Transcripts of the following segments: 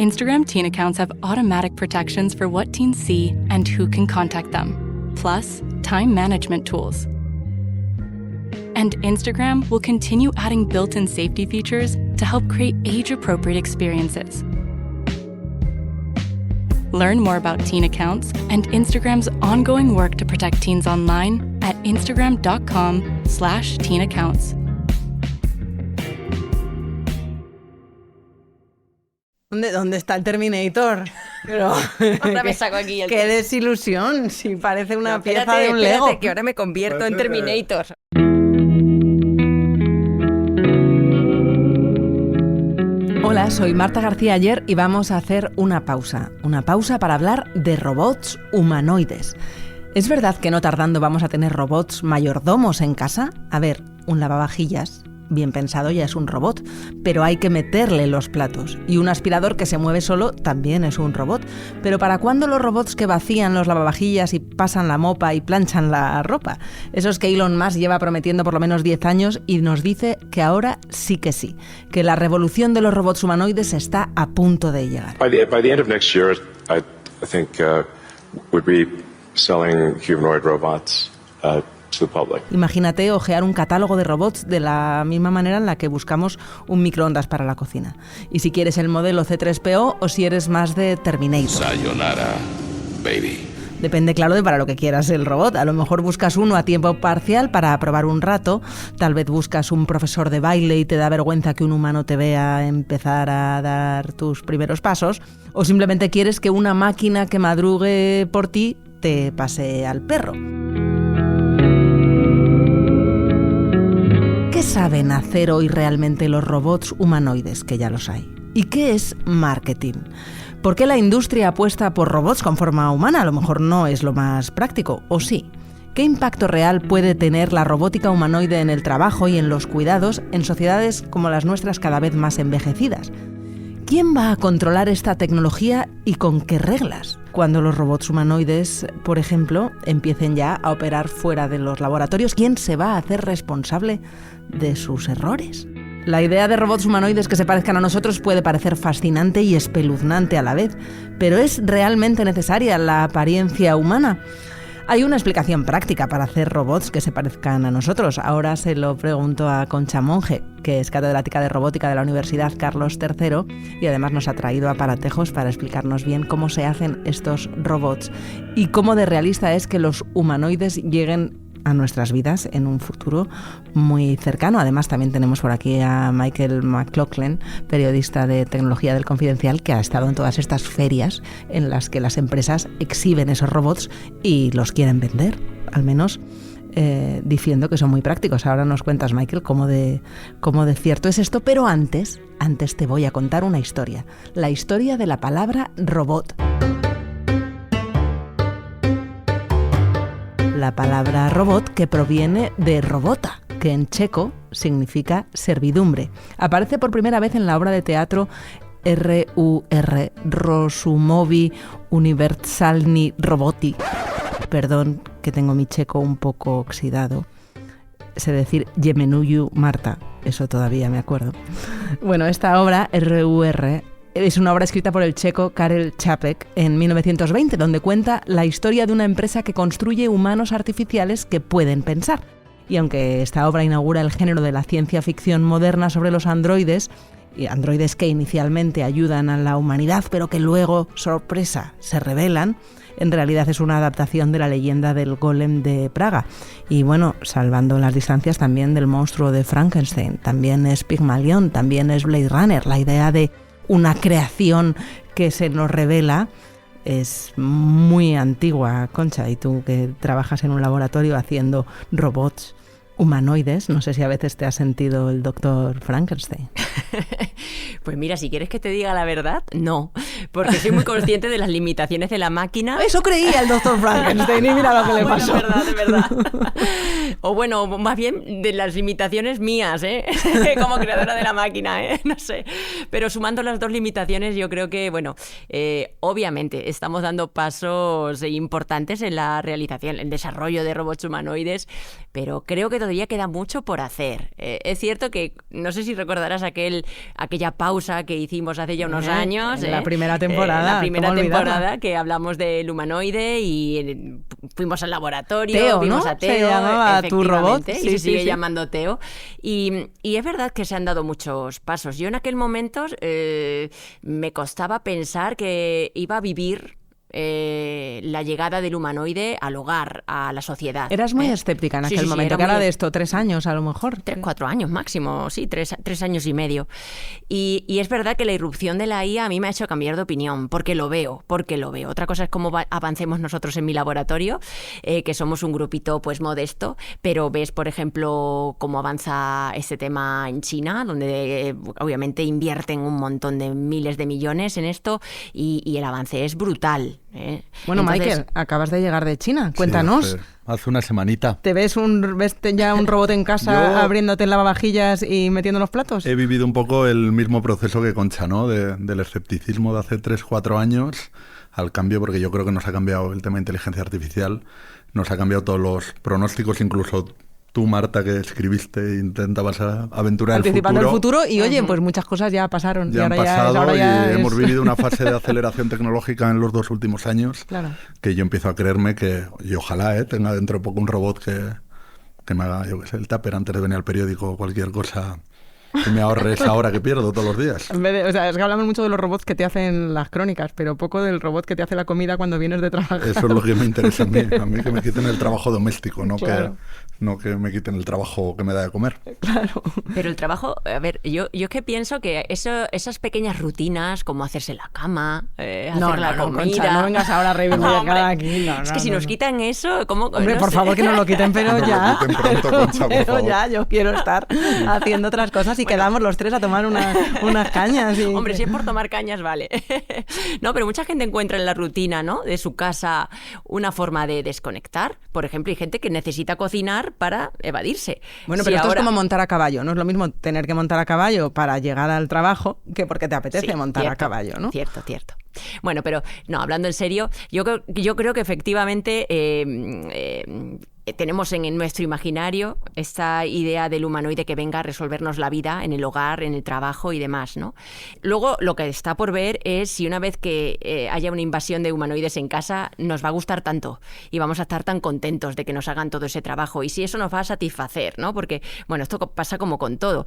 Instagram teen accounts have automatic protections for what teens see and who can contact them, plus time management tools. And Instagram will continue adding built-in safety features to help create age-appropriate experiences. Learn more about teen accounts and Instagram's ongoing work to protect teens online at instagram.com/teenaccounts. ¿Dónde está el Terminator? Pero, ahora me saco aquí el... ¡Qué desilusión! Si parece una pieza espérate, de un Lego. Espérate, que ahora me convierto en Terminator. Hola, soy Marta García Ayer y vamos a hacer una pausa para hablar de robots humanoides. ¿Es verdad que no tardando vamos a tener robots mayordomos en casa? A ver, un lavavajillas, bien pensado, ya es un robot, pero hay que meterle los platos. Y un aspirador que se mueve solo también es un robot. Pero ¿para cuándo los robots que vacían los lavavajillas y pasan la mopa y planchan la ropa? Esos que Elon Musk lleva prometiendo por lo menos 10 años y nos dice que ahora sí, que la revolución de los robots humanoides está a punto de llegar. By the end of next year, I think we'll be selling humanoid robots to the public. Imagínate ojear un catálogo de robots de la misma manera en la que buscamos un microondas para la cocina. Y si quieres el modelo C3PO o si eres más de Terminator. Sayonara, baby. Depende, claro, de para lo que quieras el robot. A lo mejor buscas uno a tiempo parcial para probar un rato. Tal vez buscas un profesor de baile y te da vergüenza que un humano te vea empezar a dar tus primeros pasos. O simplemente quieres que una máquina que madrugue por ti te pase al perro. ¿Qué saben hacer hoy realmente los robots humanoides? Que ya los hay. ¿Y qué es marketing? ¿Por qué la industria apuesta por robots con forma humana? A lo mejor no es lo más práctico, ¿o sí? ¿Qué impacto real puede tener la robótica humanoide en el trabajo y en los cuidados en sociedades como las nuestras cada vez más envejecidas? ¿Quién va a controlar esta tecnología y con qué reglas? Cuando los robots humanoides, por ejemplo, empiecen ya a operar fuera de los laboratorios, ¿quién se va a hacer responsable de sus errores? La idea de robots humanoides que se parezcan a nosotros puede parecer fascinante y espeluznante a la vez, pero ¿es realmente necesaria la apariencia humana? Hay una explicación práctica para hacer robots que se parezcan a nosotros. Ahora se lo pregunto a Concha Monge, que es catedrática de robótica de la Universidad Carlos III y además nos ha traído aparatejos para explicarnos bien cómo se hacen estos robots y cómo de realista es que los humanoides lleguen a nuestras vidas en un futuro muy cercano. Además, también tenemos por aquí a Michael McLaughlin, periodista de tecnología del Confidencial, que ha estado en todas estas ferias en las que las empresas exhiben esos robots y los quieren vender, al menos diciendo que son muy prácticos. Ahora nos cuentas, Michael, cómo de cierto es esto, pero antes te voy a contar una historia. La historia de la palabra robot. La palabra robot que proviene de robota, que en checo significa servidumbre. Aparece por primera vez en la obra de teatro R.U.R. Rosumovi Universalni Roboti. Perdón, que tengo mi checo un poco oxidado. Sé decir Yemenuyu Marta, eso todavía me acuerdo. Bueno, esta obra, R.U.R., es una obra escrita por el checo Karel Čapek en 1920, donde cuenta la historia de una empresa que construye humanos artificiales que pueden pensar. Y aunque esta obra inaugura el género de la ciencia ficción moderna sobre los androides, y androides que inicialmente ayudan a la humanidad, pero que luego, sorpresa, se rebelan, en realidad es una adaptación de la leyenda del golem de Praga. Y bueno, salvando las distancias también del monstruo de Frankenstein, también es Pigmalión, también es Blade Runner. La idea de una creación que se nos revela es muy antigua, Concha, y tú que trabajas en un laboratorio haciendo robots humanoides, no sé si a veces te has sentido el doctor Frankenstein. Pues mira, si quieres que te diga la verdad, no. porque soy muy consciente de las limitaciones de la máquina. Eso creía el doctor Frankenstein y mira lo que le Bueno, pasó. de verdad. O bueno, más bien de las limitaciones mías, como creadora de la máquina, no sé. Pero sumando las dos limitaciones, yo creo que, bueno, obviamente estamos dando pasos importantes en la realización, el desarrollo de robots humanoides, pero creo que todavía queda mucho por hacer. Es cierto que, no sé si recordarás aquella pausa que hicimos hace ya unos años. En la primera temporada. La primera ¿cómo olvidarla? temporada que hablamos del humanoide y fuimos al laboratorio, Teo, vimos ¿no? a Teo, Se llamaba tu robot. efectivamente, y Sí, se sí, sigue sí. llamando Teo. Y es verdad que se han dado muchos pasos. Yo en aquel momento me costaba pensar que iba a vivir la llegada del humanoide al hogar, a la sociedad. Eras muy escéptica en aquel momento, que era de esto 3 años a lo mejor. 3-4 años máximo, sí, 3 años y medio. Y es verdad que la irrupción de la IA a mí me ha hecho cambiar de opinión, porque lo veo. Otra cosa es cómo avancemos nosotros en mi laboratorio, que somos un grupito pues modesto, pero ves, por ejemplo, cómo avanza este tema en China, donde obviamente invierten un montón de miles de millones en esto, y el avance es brutal. Bueno, Entonces, Michael, acabas de llegar de China. Cuéntanos. Sí, hace una semanita. ¿Te ves ya un robot en casa Yo- abriéndote el lavavajillas y metiendo los platos? He vivido un poco el mismo proceso que Concha, ¿no? Del escepticismo de hace 3-4 años al cambio, porque yo creo que nos ha cambiado el tema de inteligencia artificial, nos ha cambiado todos los pronósticos, incluso tú, Marta, que escribiste e intentabas aventurar Anticipando el el futuro. futuro y oye, pues muchas cosas ya pasaron. Ya y han ahora pasado ahora y es- hemos vivido una fase de aceleración tecnológica en los 2 últimos años, Claro. que yo empiezo a creerme que, y ojalá tenga dentro de poco un robot que me haga, yo qué sé, el tupper antes de venir al periódico o cualquier cosa que me ahorre esa hora que pierdo todos los días. En vez de- o sea, es que hablamos mucho de los robots que te hacen las crónicas, pero poco del robot que te hace la comida cuando vienes de trabajar. Eso es lo que me interesa a mí que me quiten el trabajo doméstico, Claro. no que me quiten el trabajo que me da de comer. Claro. Pero el trabajo, a ver, yo es que pienso que esas pequeñas rutinas, como hacerse la cama, hacer la comida... Concha, no vengas ahora a reivindicar hombre, aquí. No, es no, que si no, nos no. quitan eso, ¿cómo? Hombre, no por sé. favor, que nos lo quiten, pero Nos lo ya. quiten pronto, Concha, por Pero favor. ya, yo quiero estar haciendo otras cosas y quedamos los tres a tomar unas cañas. Y... Hombre, si es por tomar cañas, vale. No, pero mucha gente encuentra en la rutina, ¿no?, de su casa una forma de desconectar. Por ejemplo, hay gente que necesita cocinar para evadirse. Bueno, Si pero esto ahora- es como montar a caballo. No es lo mismo tener que montar a caballo para llegar al trabajo que porque te apetece Sí, montar a cierto, caballo, ¿no? Cierto. Bueno, pero no, hablando en serio, yo creo que efectivamente tenemos en nuestro imaginario esta idea del humanoide que venga a resolvernos la vida en el hogar, en el trabajo y demás, ¿no? Luego, lo que está por ver es si una vez que haya una invasión de humanoides en casa, nos va a gustar tanto y vamos a estar tan contentos de que nos hagan todo ese trabajo y si eso nos va a satisfacer, ¿no? Porque, bueno, esto pasa como con todo.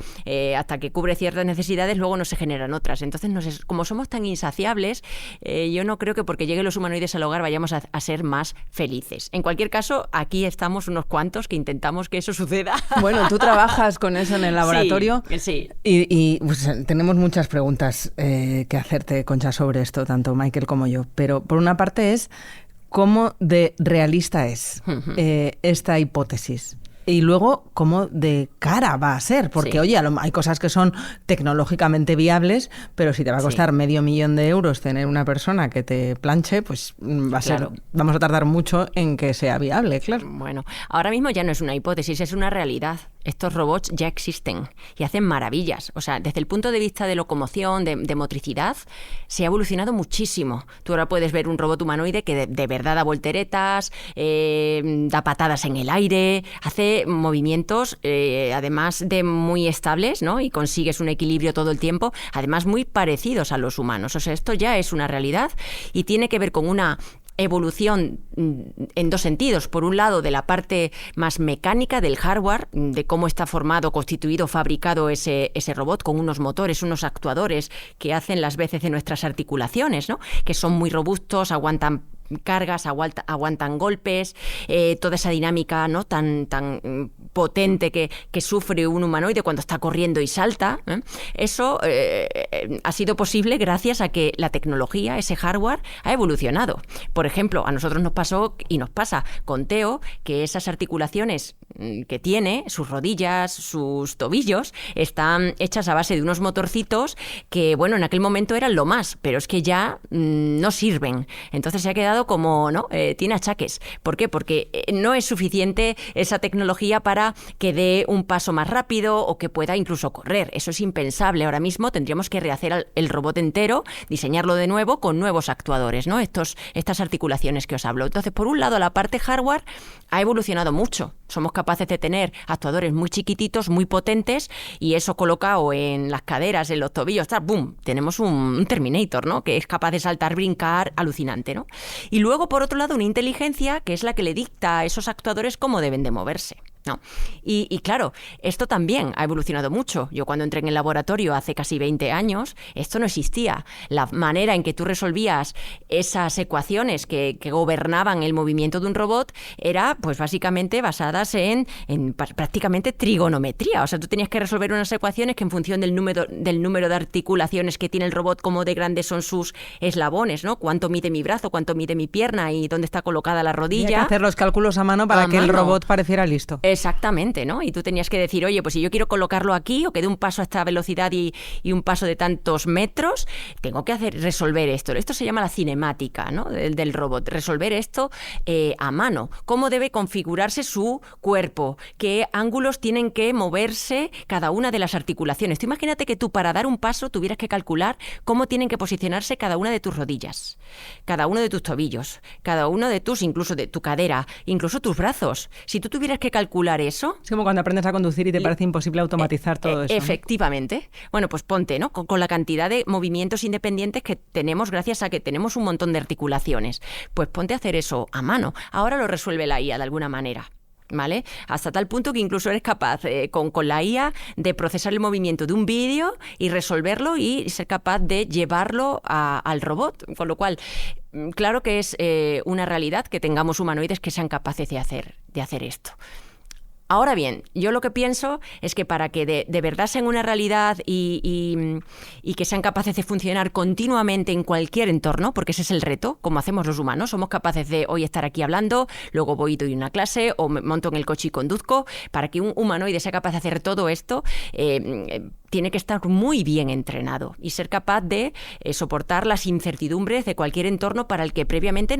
Hasta que cubre ciertas necesidades, luego no se generan otras. Entonces, como somos tan insaciables, yo no creo que porque lleguen los humanoides al hogar vayamos a ser más felices. En cualquier caso, aquí estamos unos cuantos que intentamos que eso suceda. Bueno, tú trabajas con eso en el laboratorio. Sí. Y pues, tenemos muchas preguntas que hacerte, Concha, sobre esto, tanto Michael como yo. Pero por una parte es cómo de realista es esta hipótesis. Y luego, ¿cómo de cara va a ser? Porque, Sí. oye, hay cosas que son tecnológicamente viables, pero si te va a costar $500,000 tener una persona que te planche, pues va a ser, Claro. vamos a tardar mucho en que sea viable, claro. Bueno, ahora mismo ya no es una hipótesis, es una realidad. Estos robots ya existen y hacen maravillas. O sea, desde el punto de vista de locomoción, de motricidad, se ha evolucionado muchísimo. Tú ahora puedes ver un robot humanoide que de verdad da volteretas, da patadas en el aire, hace movimientos, además de muy estables, ¿no? Y consigues un equilibrio todo el tiempo, además muy parecidos a los humanos. O sea, esto ya es una realidad y tiene que ver con una evolución en dos sentidos. Por un lado, de la parte más mecánica del hardware, de cómo está formado, constituido, fabricado ese robot con unos motores, unos actuadores que hacen las veces de nuestras articulaciones, ¿no? Que son muy robustos, aguantan cargas, aguantan golpes, toda esa dinámica, ¿no? tan potente que sufre un humanoide cuando está corriendo y salta. Eso ha sido posible gracias a que la tecnología, ese hardware, ha evolucionado. Por ejemplo, a nosotros nos pasó y nos pasa con Teo que esas articulaciones que tiene, sus rodillas, sus tobillos, están hechas a base de unos motorcitos que, bueno, en aquel momento eran lo más, pero es que ya no sirven. Entonces se ha quedado como, ¿no? Tiene achaques. ¿Por qué? Porque no es suficiente esa tecnología para que dé un paso más rápido o que pueda incluso correr. Eso es impensable. Ahora mismo tendríamos que rehacer el robot entero, diseñarlo de nuevo con nuevos actuadores, ¿no? Estas articulaciones que os hablo. Entonces, por un lado, la parte hardware ha evolucionado mucho. Somos capaces de tener actuadores muy chiquititos, muy potentes, y eso colocado en las caderas, en los tobillos, tal, ¡boom! Tenemos un Terminator, ¿no? Que es capaz de saltar, brincar, alucinante, ¿no? Y luego, por otro lado, una inteligencia que es la que le dicta a esos actuadores cómo deben de moverse, ¿no? Y claro, esto también ha evolucionado mucho. Yo cuando entré en el laboratorio hace casi 20 años, esto no existía. La manera en que tú resolvías esas ecuaciones que gobernaban el movimiento de un robot era, pues básicamente basadas en prácticamente trigonometría. O sea, tú tenías que resolver unas ecuaciones que en función del número de articulaciones que tiene el robot, cómo de grandes son sus eslabones, ¿no? Cuánto mide mi brazo, cuánto mide mi pierna y dónde está colocada la rodilla. Había que hacer los cálculos a mano para que el robot pareciera listo. Exactamente, ¿no? Y tú tenías que decir, oye, pues si yo quiero colocarlo aquí o que dé un paso a esta velocidad y un paso de tantos metros, tengo que resolver esto. Esto se llama la cinemática, ¿no? del robot. Resolver esto a mano. Cómo debe configurarse su cuerpo, qué ángulos tienen que moverse cada una de las articulaciones. Tú imagínate que tú para dar un paso tuvieras que calcular cómo tienen que posicionarse cada una de tus rodillas, cada uno de tus tobillos, cada uno de incluso de tu cadera, incluso tus brazos. Si tú tuvieras que calcular eso... Es como cuando aprendes a conducir y te parece imposible automatizar todo eso. Efectivamente. ¿No? Bueno, pues ponte, ¿no? Con la cantidad de movimientos independientes que tenemos gracias a que tenemos un montón de articulaciones. Pues ponte a hacer eso a mano. Ahora lo resuelve la IA de alguna manera, ¿vale? Hasta tal punto que incluso eres capaz con la IA de procesar el movimiento de un vídeo y resolverlo y ser capaz de llevarlo al robot. Con lo cual, claro que es una realidad que tengamos humanoides que sean capaces de hacer esto. Ahora bien, yo lo que pienso es que para que de verdad sean una realidad y que sean capaces de funcionar continuamente en cualquier entorno, porque ese es el reto, como hacemos los humanos, somos capaces de hoy estar aquí hablando, luego voy y doy una clase o me monto en el coche y conduzco. Para que un humanoide sea capaz de hacer todo esto, tiene que estar muy bien entrenado y ser capaz de soportar las incertidumbres de cualquier entorno del que previamente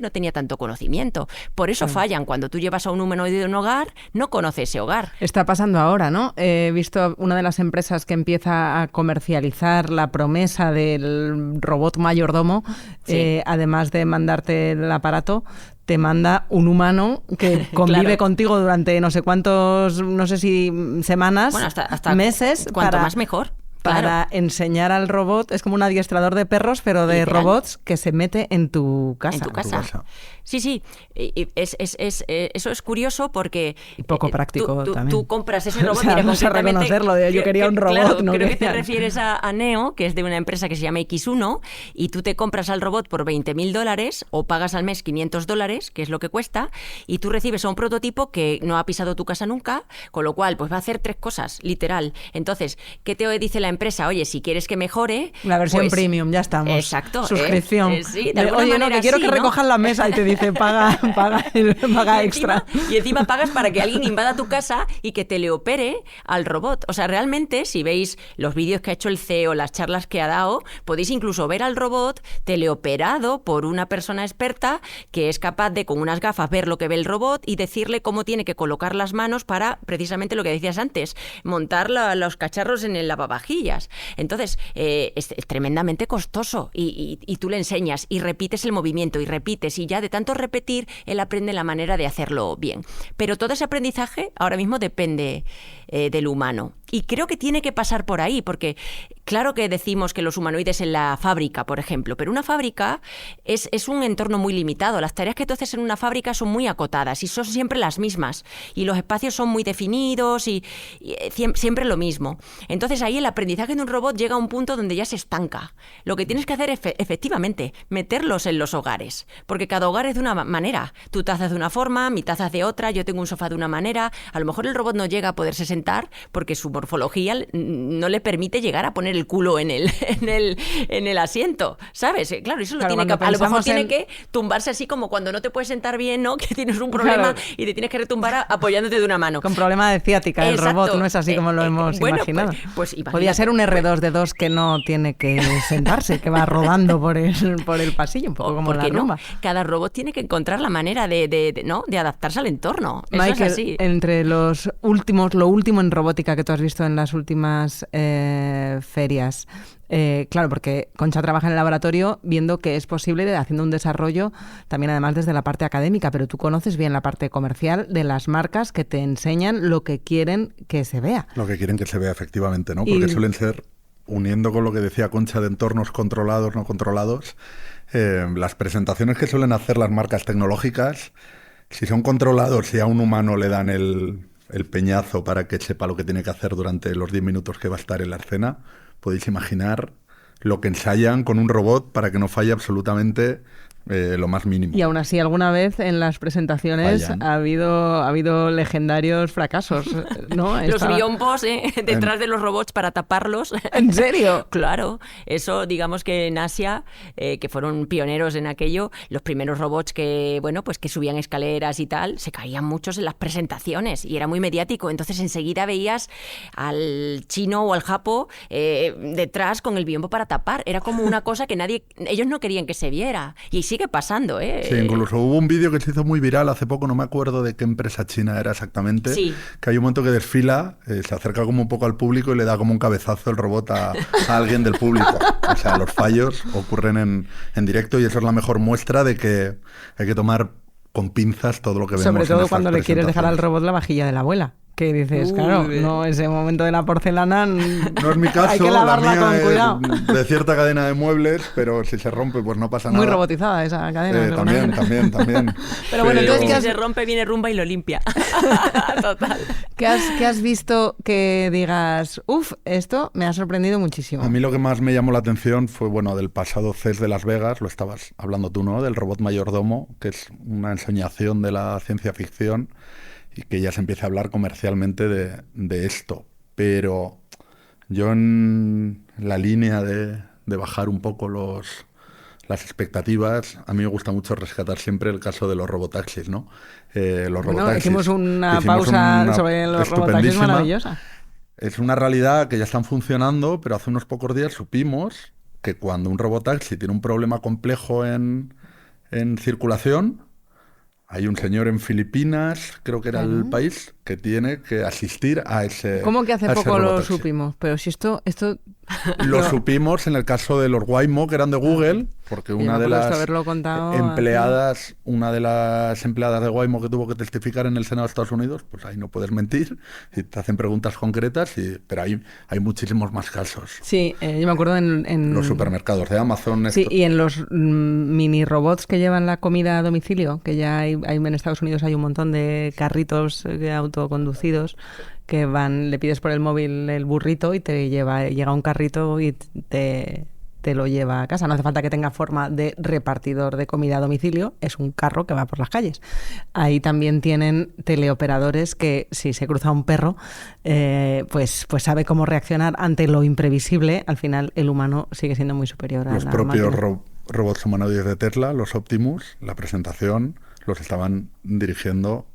no tenía tanto conocimiento. Por eso fallan. Cuando tú llevas a un humanoide de un hogar, no conoce ese hogar. Está pasando ahora, ¿no? He visto una de las empresas que empieza a comercializar la promesa del robot mayordomo, sí. Además de mandarte el aparato, te manda un humano que convive claro. contigo durante no sé cuántos, no sé si semanas, bueno, hasta meses. Cuanto más mejor. Para claro. enseñar al robot, es como un adiestrador de perros, pero de literal. Robots que se mete en tu casa. En tu casa. Sí. Eso es curioso porque... Y poco práctico también. Tú compras ese robot... O sea, mira, vamos a reconocerlo, yo quería un robot. Claro, no creo quería... que te refieres a Neo, que es de una empresa que se llama X1, y tú te compras al robot por $20,000 o pagas al mes $500, que es lo que cuesta, y tú recibes a un prototipo que no ha pisado tu casa nunca, con lo cual pues va a hacer 3 cosas, literal. Entonces, ¿qué te dice la empresa? Oye, si quieres que mejore... La versión pues, premium, ya estamos. Exacto. Suscripción. Sí, de alguna oye, manera no, que quiero sí, que recojan la mesa y te dice paga extra. Y encima pagas para que alguien invada tu casa y que teleopere al robot. O sea, realmente, si veis los vídeos que ha hecho el CEO, las charlas que ha dado, podéis incluso ver al robot teleoperado por una persona experta que es capaz de, con unas gafas, ver lo que ve el robot y decirle cómo tiene que colocar las manos para, precisamente lo que decías antes, montar los cacharros en el lavavajillas. Entonces, es tremendamente costoso y tú le enseñas y repites el movimiento y repites y ya de tanto repetir, él aprende la manera de hacerlo bien. Pero todo ese aprendizaje ahora mismo depende del humano. Y creo que tiene que pasar por ahí, porque claro que decimos que los humanoides en la fábrica, por ejemplo, pero una fábrica es un entorno muy limitado. Las tareas que tú haces en una fábrica son muy acotadas y son siempre las mismas. Y los espacios son muy definidos y siempre lo mismo. Entonces ahí el aprendizaje de un robot llega a un punto donde ya se estanca. Lo que tienes que hacer es, efectivamente, meterlos en los hogares, porque cada hogar es de una manera. Tu taza es de una forma, mi taza es de otra, yo tengo un sofá de una manera. A lo mejor el robot no llega a poderse sentar porque su morfología no le permite llegar a poner el culo en el asiento, ¿sabes? Claro, eso lo tiene que... A lo mejor tiene que tumbarse así como cuando no te puedes sentar bien, ¿no? Que tienes un problema y te tienes que retumbar apoyándote de una mano. Con problema de ciática el Exacto. robot, no es así como lo hemos imaginado. Pues podría ser un R2D2 que no tiene que sentarse, que va rodando por el pasillo, un poco como la rumba. No? Cada robot tiene que encontrar la manera de adaptarse al entorno. Eso Michael, es así. Entre lo último en robótica que tú has visto en las últimas ferias, claro, porque Concha trabaja en el laboratorio viendo que es posible, haciendo un desarrollo también además desde la parte académica, pero tú conoces bien la parte comercial de las marcas que te enseñan lo que quieren que se vea. Lo que quieren que se vea, efectivamente, ¿no? Porque suelen ser, uniendo con lo que decía Concha de entornos controlados, no controlados, las presentaciones que suelen hacer las marcas tecnológicas, si son controlados, si a un humano le dan el peñazo para que sepa lo que tiene que hacer durante los 10 minutos que va a estar en la escena, podéis imaginar lo que ensayan con un robot para que no falle absolutamente lo más mínimo. Y aún así, alguna vez en las presentaciones ha habido legendarios fracasos, ¿no? Los biombos detrás de los robots para taparlos. ¿En serio? Claro. Eso, digamos que en Asia, que fueron pioneros en aquello, los primeros robots que subían escaleras y tal, se caían muchos en las presentaciones y era muy mediático. Entonces enseguida veías al chino o al japo detrás con el biombo para tapar. Era como una cosa que ellos no querían que se viera. Y sigue pasando, ¿eh? Sí, incluso hubo un vídeo que se hizo muy viral hace poco, no me acuerdo de qué empresa china era exactamente, que hay un momento que desfila, se acerca como un poco al público y le da como un cabezazo el robot a alguien del público. O sea, los fallos ocurren en directo y eso es la mejor muestra de que hay que tomar con pinzas todo lo que vemos. Sobre todo en cuando le quieres dejar al robot la vajilla de la abuela. Que dices, claro, no, ese momento de la porcelana no es mi caso, hay que lavarla la mía con cuidado. Es de cierta cadena de muebles, pero si se rompe pues no pasa nada. Muy robotizada esa cadena. También. Pero bueno, entonces si se rompe viene Rumba y lo limpia. Total. ¿Qué has visto que digas, esto me ha sorprendido muchísimo? A mí lo que más me llamó la atención fue, del pasado CES de Las Vegas, lo estabas hablando tú, ¿no? Del robot mayordomo, que es una ensoñación de la ciencia ficción, y que ya se empieza a hablar comercialmente de esto. Pero yo en la línea de bajar un poco las expectativas, a mí me gusta mucho rescatar siempre el caso de los robotaxis, ¿no? Los robotaxis. Hicimos una pausa sobre los robotaxis maravillosa. Es una realidad que ya están funcionando, pero hace unos pocos días supimos que cuando un robotaxi tiene un problema complejo en circulación, hay un señor en Filipinas, creo que era el país, que tiene que asistir a ese ¿Cómo que hace poco lo robotaxi? supimos? Pero si esto... Lo supimos en el caso de los Waymo, que eran de Google, porque una de las empleadas de Waymo que tuvo que testificar en el Senado de Estados Unidos, pues ahí no puedes mentir, y te hacen preguntas concretas, pero hay muchísimos más casos. Sí, yo me acuerdo en los supermercados de Amazon. Sí, y en los mini robots que llevan la comida a domicilio, que ya hay en Estados Unidos hay un montón de carritos autoconducidos que le pides por el móvil el burrito y llega un carrito y te lo lleva a casa. No hace falta que tenga forma de repartidor de comida a domicilio, es un carro que va por las calles. Ahí también tienen teleoperadores que si se cruza un perro, pues sabe cómo reaccionar ante lo imprevisible. Al final el humano sigue siendo muy superior a los la propios máquina. Robots humanoides de Tesla, los Optimus, la presentación los estaban dirigiendo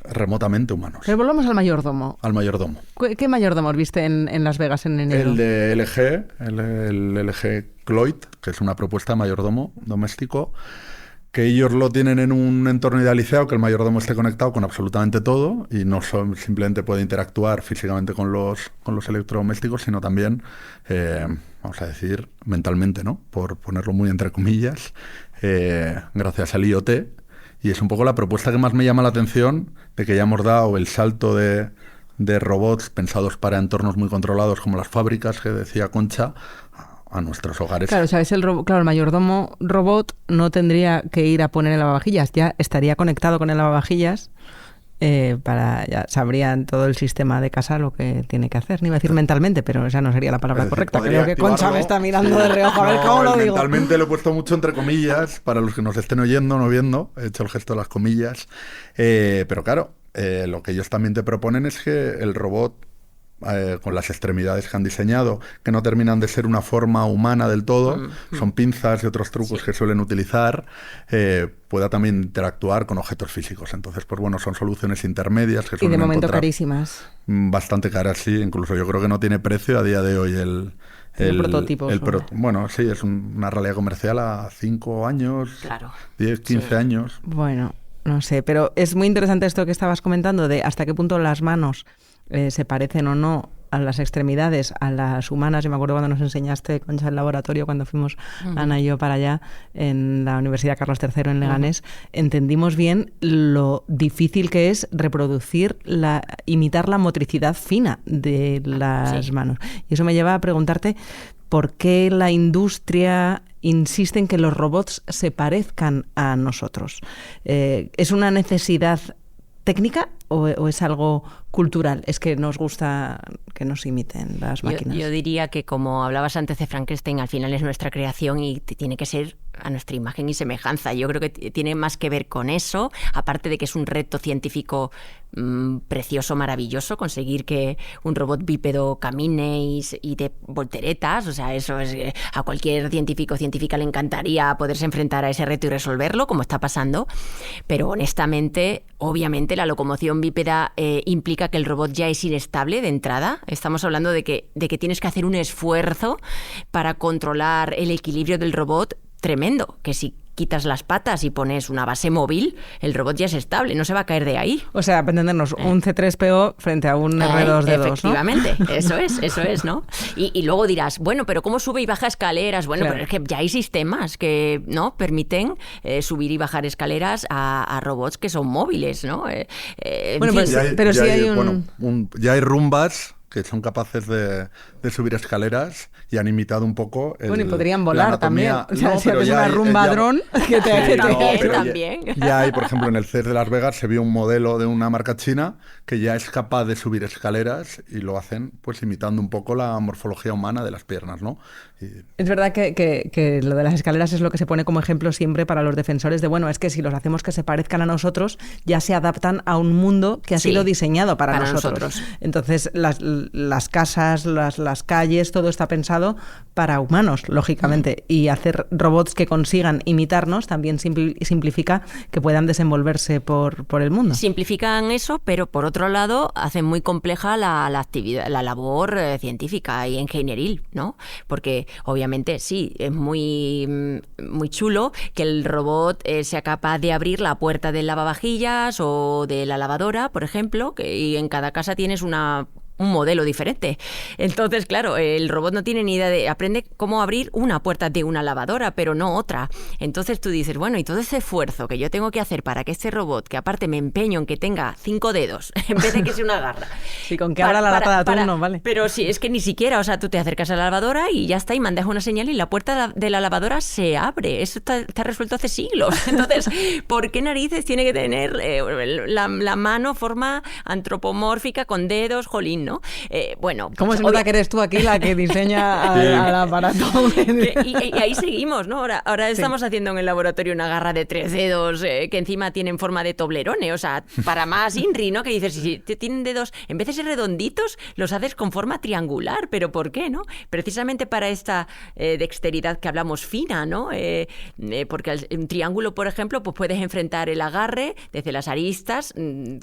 remotamente humanos. Pero volvamos al mayordomo. Al mayordomo. ¿Qué mayordomos viste en Las Vegas en enero? El de LG, el LG Cloyd, que es una propuesta de mayordomo doméstico, que ellos lo tienen en un entorno idealizado, que el mayordomo esté conectado con absolutamente todo y no simplemente puede interactuar físicamente con los electrodomésticos, sino también, vamos a decir, mentalmente, ¿no? Por ponerlo muy entre comillas, gracias al IoT. Y es un poco la propuesta que más me llama la atención, de que ya hemos dado el salto de de robots pensados para entornos muy controlados como las fábricas, que decía Concha, a nuestros hogares. Claro, ¿sabes? El mayordomo robot no tendría que ir a poner el lavavajillas, ya estaría conectado con el lavavajillas. Ya sabrían todo el sistema de casa lo que tiene que hacer. Ni iba a decir mentalmente, pero esa no sería la palabra correcta. Creo que Concha me está mirando de reojo a ver cómo lo digo. Mentalmente lo he puesto mucho entre comillas, para los que nos estén oyendo, no viendo, he hecho el gesto de las comillas. Pero claro, lo que ellos también te proponen es que el robot, con las extremidades que han diseñado, que no terminan de ser una forma humana del todo, son pinzas y otros trucos que suelen utilizar, pueda también interactuar con objetos físicos. Entonces, pues bueno, son soluciones intermedias que suelen y de momento encontrar carísimas. Bastante caras, sí. Incluso yo creo que no tiene precio a día de hoy el prototipo. Bueno, sí, es una realidad comercial a 5 años, Claro. 10, 15 años. Bueno, no sé, pero es muy interesante esto que estabas comentando de hasta qué punto las manos se parecen o no a las extremidades, a las humanas. Yo me acuerdo cuando nos enseñaste, Concha, el laboratorio, cuando fuimos Ana y yo para allá, en la Universidad Carlos III en Leganés, entendimos bien lo difícil que es reproducir, imitar la motricidad fina de las manos. Y eso me lleva a preguntarte por qué la industria insiste en que los robots se parezcan a nosotros. ¿Es una necesidad técnica o es algo cultural? Es que nos gusta que nos imiten las máquinas. Yo diría que, como hablabas antes de Frankenstein, al final es nuestra creación y tiene que ser a nuestra imagen y semejanza. Yo creo que tiene más que ver con eso, aparte de que es un reto científico precioso, maravilloso, conseguir que un robot bípedo camine y dé volteretas. O sea, eso es, a cualquier científico o científica le encantaría poderse enfrentar a ese reto y resolverlo, como está pasando. Pero honestamente, obviamente, la locomoción bípeda implica que el robot ya es inestable de entrada. Estamos hablando de que tienes que hacer un esfuerzo para controlar el equilibrio del robot tremendo, que si quitas las patas y pones una base móvil, el robot ya es estable, no se va a caer de ahí. O sea, para entendernos, un C3PO frente a un R2D2, ¿no? Efectivamente, eso es, ¿no? Y luego dirás, bueno, pero ¿cómo sube y baja escaleras? Bueno, claro. Pero es que ya hay sistemas que no permiten subir y bajar escaleras a robots que son móviles, ¿no? Bueno, pues, pero sí hay ya hay rumbas que son capaces de subir escaleras y han imitado un poco y podrían volar también. O sea, no, si haces una rumba dron que te... También. Ya hay, por ejemplo, en el CES de Las Vegas se vio un modelo de una marca china que ya es capaz de subir escaleras y lo hacen pues imitando un poco la morfología humana de las piernas, ¿no? Es verdad que lo de las escaleras es lo que se pone como ejemplo siempre para los defensores de, bueno, es que si los hacemos que se parezcan a nosotros, ya se adaptan a un mundo que ha sido diseñado para nosotros. Entonces, las casas, las calles, todo está pensado para humanos, lógicamente. Y hacer robots que consigan imitarnos también simplifica que puedan desenvolverse por el mundo. Simplifican eso, pero por otro lado hacen muy compleja la actividad, la labor científica y ingenieril, ¿no? Porque obviamente sí, es muy chulo que el robot sea capaz de abrir la puerta del lavavajillas o de la lavadora, por ejemplo, y en cada casa tienes un modelo diferente. Entonces, claro, el robot no tiene ni idea aprende cómo abrir una puerta de una lavadora, pero no otra. Entonces tú dices, bueno, y todo ese esfuerzo que yo tengo que hacer para que este robot, que aparte me empeño en que tenga 5 dedos, en vez de que sea una garra. Sí, con que abra la lata de atún no vale. Pero sí, es que ni siquiera, o sea, tú te acercas a la lavadora y ya está, y mandas una señal y la puerta de la lavadora se abre. Eso está resuelto hace siglos. Entonces, ¿por qué narices tiene que tener la mano forma antropomórfica con dedos, jolín, ¿no? Bueno, ¿cómo se nota que eres tú aquí la que diseña al aparato? Y ahí seguimos, ¿no? Ahora estamos haciendo en el laboratorio una garra de 3 dedos que encima tienen forma de toblerone, o sea, para más INRI, ¿no? Que dices, si tienen dedos, en vez de ser redonditos, los haces con forma triangular, pero ¿por qué, no? Precisamente para esta dexteridad que hablamos fina, ¿no? Porque un triángulo, por ejemplo, pues puedes enfrentar el agarre desde las aristas,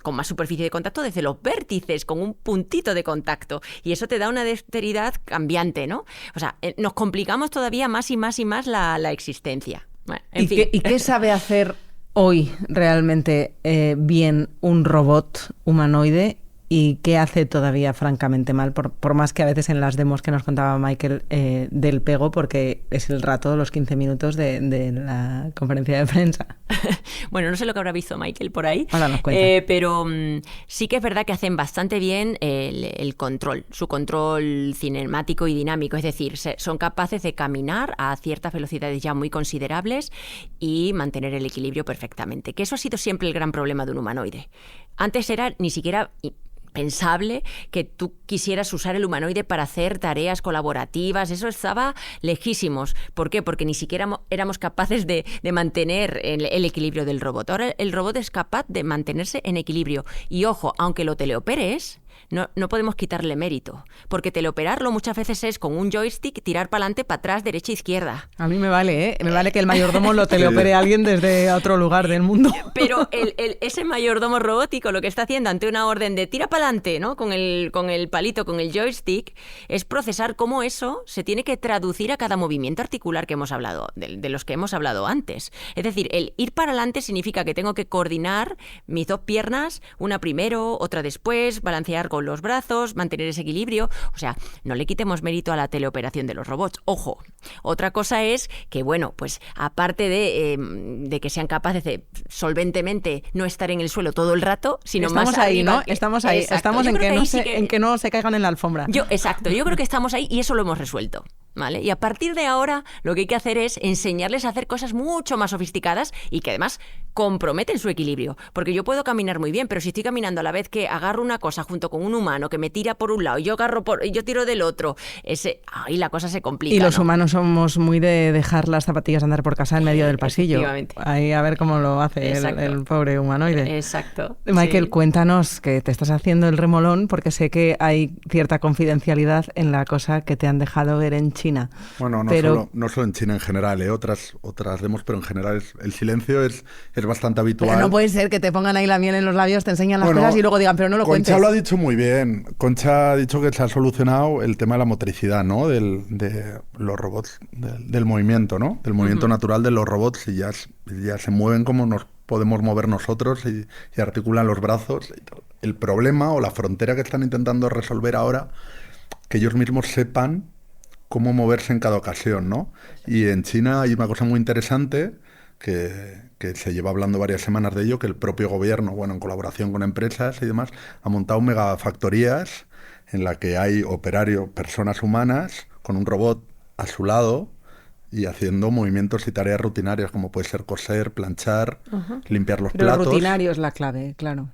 con más superficie de contacto, desde los vértices, con un puntito de contacto, y eso te da una dexteridad cambiante, ¿no? O sea, nos complicamos todavía más y más y más la existencia. Bueno, en fin. ¿Y qué sabe hacer hoy realmente bien un robot humanoide ¿Y qué hace todavía francamente mal? Por más que a veces en las demos que nos contaba Michael del pego, porque es el rato de los 15 minutos de la conferencia de prensa. Bueno, no sé lo que habrá visto Michael por ahí, Ahora nos cuenta. pero sí que es verdad que hacen bastante bien el control, su control cinemático y dinámico, es decir, son capaces de caminar a ciertas velocidades ya muy considerables y mantener el equilibrio perfectamente, que eso ha sido siempre el gran problema de un humanoide. Antes era ni siquiera pensable que tú quisieras usar el humanoide para hacer tareas colaborativas, eso estaba lejísimos. ¿Por qué? Porque ni siquiera éramos capaces de mantener el equilibrio del robot. Ahora el robot es capaz de mantenerse en equilibrio. Y ojo, aunque lo teleoperes, no podemos quitarle mérito, porque teleoperarlo muchas veces es con un joystick tirar para adelante, para atrás, derecha, izquierda. A mí me vale, ¿eh? Me vale que el mayordomo lo teleopere a alguien desde otro lugar del mundo. Pero ese mayordomo robótico lo que está haciendo ante una orden de tira para adelante, ¿no? Con el palito, con el joystick, es procesar cómo eso se tiene que traducir a cada movimiento articular que hemos hablado, de los que hemos hablado antes. Es decir, el ir para adelante significa que tengo que coordinar mis dos piernas, una primero, otra después, balancear con los brazos, mantener ese equilibrio. O sea, no le quitemos mérito a la teleoperación de los robots. Ojo, otra cosa es que, bueno, pues aparte de que sean capaces de solventemente no estar en el suelo todo el rato, sino estamos más ahí, arriba, ¿no? Estamos ahí. Exacto. Estamos Yo en creo en que no se caigan en la alfombra. Exacto, yo creo que estamos ahí y eso lo hemos resuelto. ¿Vale? Y a partir de ahora lo que hay que hacer es enseñarles a hacer cosas mucho más sofisticadas y que además comprometen su equilibrio. Porque yo puedo caminar muy bien, pero si estoy caminando a la vez que agarro una cosa junto con un humano que me tira por un lado y yo tiro del otro, ahí la cosa se complica. Y los ¿no? humanos somos muy de dejar las zapatillas andar por casa en medio del pasillo. Efectivamente. Ahí a ver cómo lo hace el pobre humanoide. Exacto. Michael, Sí. Cuéntanos que te estás haciendo el remolón porque sé que hay cierta confidencialidad en la cosa que te han dejado ver en China. Bueno, no solo en China en general, otras demos, pero en general el silencio es bastante habitual. Pero no puede ser que te pongan ahí la miel en los labios, te enseñan las cosas y luego digan, pero no lo cuentes. Concha lo ha dicho muy bien. Concha ha dicho que se ha solucionado el tema de la motricidad, ¿no? De los robots, del movimiento, ¿no? Del movimiento natural de los robots y ya se mueven como nos podemos mover nosotros y articulan los brazos. El problema o la frontera que están intentando resolver ahora, que ellos mismos sepan cómo moverse en cada ocasión, ¿no? Y en China hay una cosa muy interesante que se lleva hablando varias semanas de ello, que el propio gobierno, bueno, en colaboración con empresas y demás, ha montado megafactorías en la que hay personas humanas con un robot a su lado y haciendo movimientos y tareas rutinarias como puede ser coser, planchar, limpiar los Pero platos. lo rutinario es la clave, claro.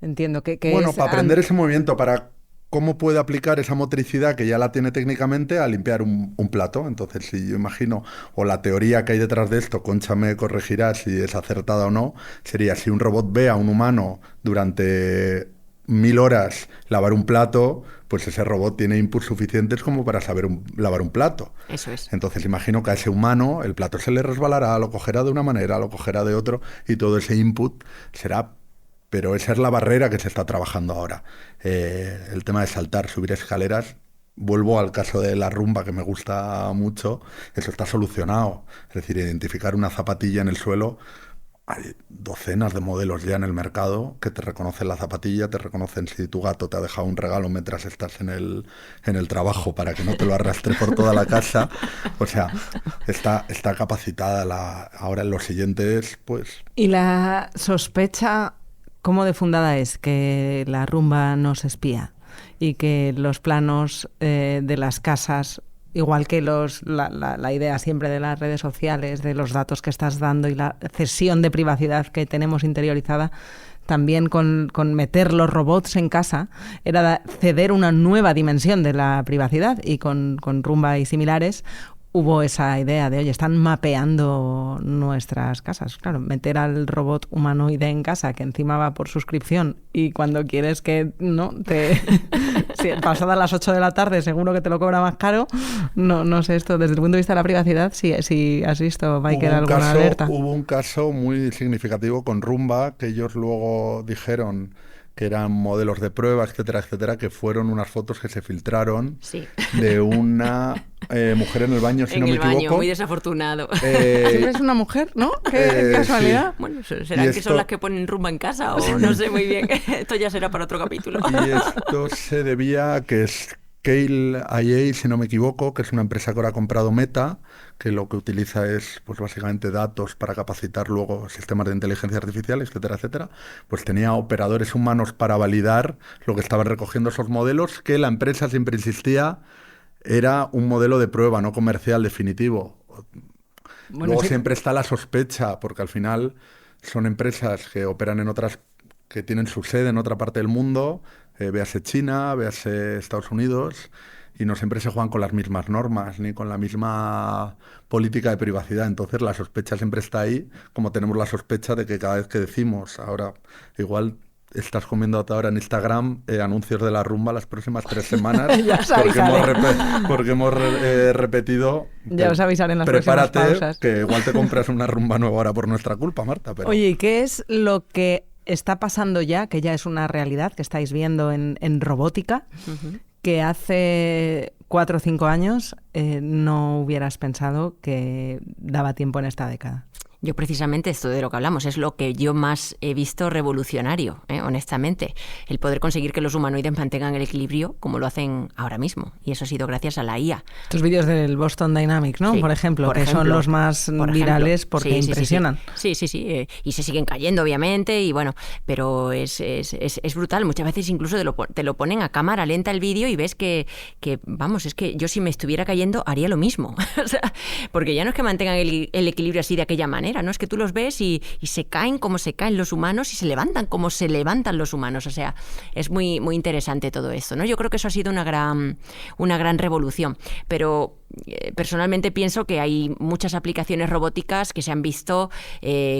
Entiendo que bueno, es para aprender ese movimiento, para cómo puede aplicar esa motricidad que ya la tiene técnicamente a limpiar un plato. Entonces, si yo imagino, o la teoría que hay detrás de esto, Concha me corregirá si es acertada o no, sería si un robot ve a un humano durante 1000 horas lavar un plato, pues ese robot tiene inputs suficientes como para saber lavar un plato. Eso es. Entonces imagino que a ese humano el plato se le resbalará, lo cogerá de una manera, lo cogerá de otro, y todo ese input será... Pero esa es la barrera que se está trabajando ahora. El tema de saltar, subir escaleras. Vuelvo al caso de la rumba, que me gusta mucho. Eso está solucionado. Es decir, identificar una zapatilla en el suelo. Hay docenas de modelos ya en el mercado que te reconocen la zapatilla, te reconocen si tu gato te ha dejado un regalo mientras estás en el trabajo para que no te lo arrastre por toda la casa. O sea, está capacitada. Ahora en los siguientes, pues... Y la sospecha... ¿Cómo de fundada es que la rumba nos espía y que los planos de las casas, igual que la idea siempre de las redes sociales, de los datos que estás dando y la cesión de privacidad que tenemos interiorizada, también con meter los robots en casa, era ceder una nueva dimensión de la privacidad? Y con Rumba y similares hubo esa idea de, oye, están mapeando nuestras casas. Claro, meter al robot humanoide en casa, que encima va por suscripción, y cuando quieres que no te... si pasadas las 8 de la tarde seguro que te lo cobra más caro. No sé esto, desde el punto de vista de la privacidad, si has visto, Michael, alguna alerta. Hubo un caso muy significativo con Rumba, que ellos luego dijeron que eran modelos de prueba, etcétera, etcétera, que fueron unas fotos que se filtraron Sí. de una mujer en el baño, si En no me el baño, equivoco. muy desafortunado. Siempre es una mujer, ¿no? Qué casualidad. Bueno, ¿serán Y que esto- son las que ponen rumba en casa o no sé muy bien? Esto ya será para otro capítulo. Y esto se debía a que Scale IA, si no me equivoco, que es una empresa que ahora ha comprado Meta, que lo que utiliza es pues básicamente datos para capacitar luego sistemas de inteligencia artificial, etcétera, etcétera, pues tenía operadores humanos para validar lo que estaban recogiendo esos modelos, que la empresa siempre insistía era un modelo de prueba, no comercial definitivo. Bueno, Luego sí. siempre está la sospecha, porque al final son empresas que operan en otras, que tienen su sede en otra parte del mundo, véase China, véase Estados Unidos, y no siempre se juegan con las mismas normas ni con la misma política de privacidad. Entonces la sospecha siempre está ahí, como tenemos la sospecha de que cada vez que decimos, ahora igual estás comiendo ahora en Instagram anuncios de la rumba las próximas 3 semanas, Ya os porque avisaré. porque hemos repetido. Ya os avisaré en las próximas Prepárate, pausas. que igual te compras una rumba nueva ahora por nuestra culpa, Marta. Pero... Oye, ¿y qué es lo que está pasando ya, que ya es una realidad, que estáis viendo en robótica, que hace 4 o 5 años no hubieras pensado que daba tiempo en esta década? Yo precisamente esto de lo que hablamos es lo que yo más he visto revolucionario, honestamente. El poder conseguir que los humanoides mantengan el equilibrio como lo hacen ahora mismo. Y eso ha sido gracias a la IA. Estos vídeos del Boston Dynamics, ¿no? Sí, por ejemplo, que son los más virales porque Sí, sí, impresionan. Sí. Y se siguen cayendo, obviamente, y bueno, pero es brutal. Muchas veces incluso te lo ponen a cámara lenta el vídeo y ves que, vamos, es que yo si me estuviera cayendo haría lo mismo. O sea, porque ya no es que mantengan el equilibrio así de aquella manera, ¿no? Es que tú los ves y se caen como se caen los humanos y se levantan como se levantan los humanos. O sea, es muy, muy interesante todo esto, ¿no? Yo creo que eso ha sido una gran revolución. Pero personalmente pienso que hay muchas aplicaciones robóticas que se han visto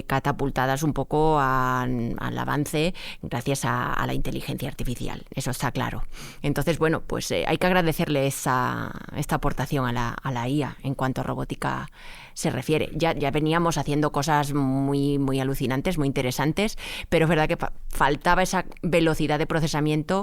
catapultadas un poco al avance gracias a la inteligencia artificial. Eso está claro. Entonces, bueno, pues hay que agradecerle esta aportación a la IA en cuanto a robótica se refiere. Ya veníamos haciendo cosas muy, muy alucinantes, muy interesantes, pero es verdad que faltaba esa velocidad de procesamiento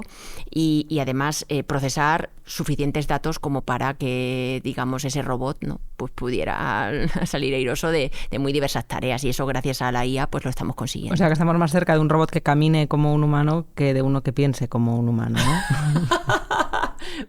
y además procesar suficientes datos como para que, digamos, ese robot, ¿no?, pues pudiera salir airoso de muy diversas tareas, y eso gracias a la IA pues lo estamos consiguiendo. O sea, que estamos más cerca de un robot que camine como un humano que de uno que piense como un humano, ¿no?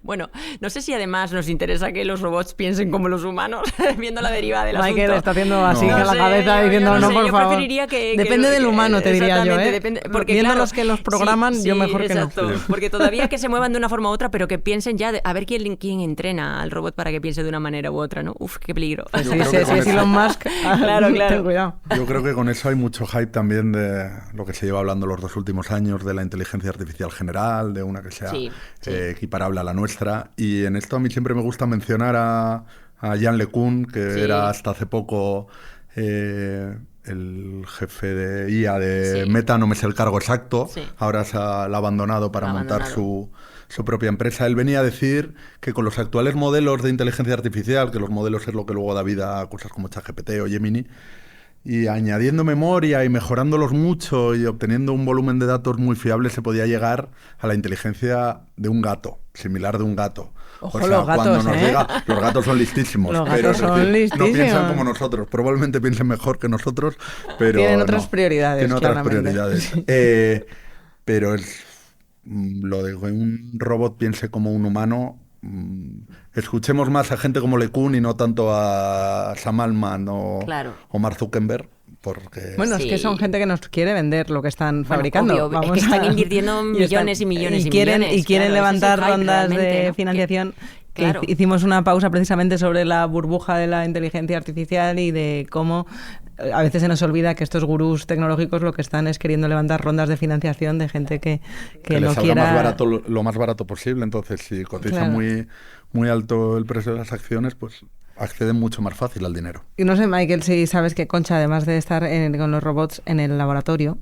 Bueno, no sé si además nos interesa que los robots piensen como los humanos, viendo la deriva del asunto. Michael está haciendo así No. con la sé, cabeza yo diciendo, no no, sé, por yo favor. preferiría que Depende del humano, te diría yo, ¿eh? Porque, viendo claro, los que los programan, sí, yo mejor que no. exacto, porque todavía que se muevan de una forma u otra, pero que piensen ya, a ver quién entrena al robot para que piense de una manera u otra, ¿no? Uf, qué peligro. Pues Yo sí, creo sí, que con sí, eso- Elon Musk. Claro. Ten cuidado. Yo creo que con eso hay mucho hype también de lo que se lleva hablando los 2 últimos años de la inteligencia artificial general, de una que sea Sí. equiparable a la nuestra. Y en esto a mí siempre me gusta mencionar a Yann LeCun, que Sí. era hasta hace poco el jefe de IA de Sí. Meta, no me sé el cargo exacto, Sí. ahora la ha abandonado para La ha montar abandonado. su propia empresa. Él venía a decir que con los actuales modelos de inteligencia artificial, que los modelos es lo que luego da vida a cosas como ChatGPT o Gemini, y añadiendo memoria y mejorándolos mucho y obteniendo un volumen de datos muy fiable, se podía llegar a la inteligencia de un gato, similar de un gato. Ojo, o sea, los gatos, cuando nos ¿eh? llega, los gatos son listísimos, Los pero gatos es son decir, no piensan listísimos. como nosotros, probablemente piensen mejor que nosotros, pero Tienen otras no, prioridades, tienen otras claramente. prioridades. Pero es lo de que un robot piense como un humano. Escuchemos más a gente como LeCun y no tanto a Sam Altman Claro. o Mark Zuckerberg, porque Bueno, es que Sí. son gente que nos quiere vender lo que están Bueno, fabricando. obvio, es que están invirtiendo millones y millones y quieren, millones, Y quieren claro, ese es levantar el hype rondas realmente, de ¿no? financiación. Que Claro. hicimos una pausa precisamente sobre la burbuja de la inteligencia artificial y de cómo a veces se nos olvida que estos gurús tecnológicos lo que están es queriendo levantar rondas de financiación de gente que que no les salga quiera... más barato, lo más barato posible. Entonces, si cotiza Claro. muy alto el precio de las acciones, pues acceden mucho más fácil al dinero. Y no sé, Michael, si sabes que Concha, además de estar con los robots en el laboratorio,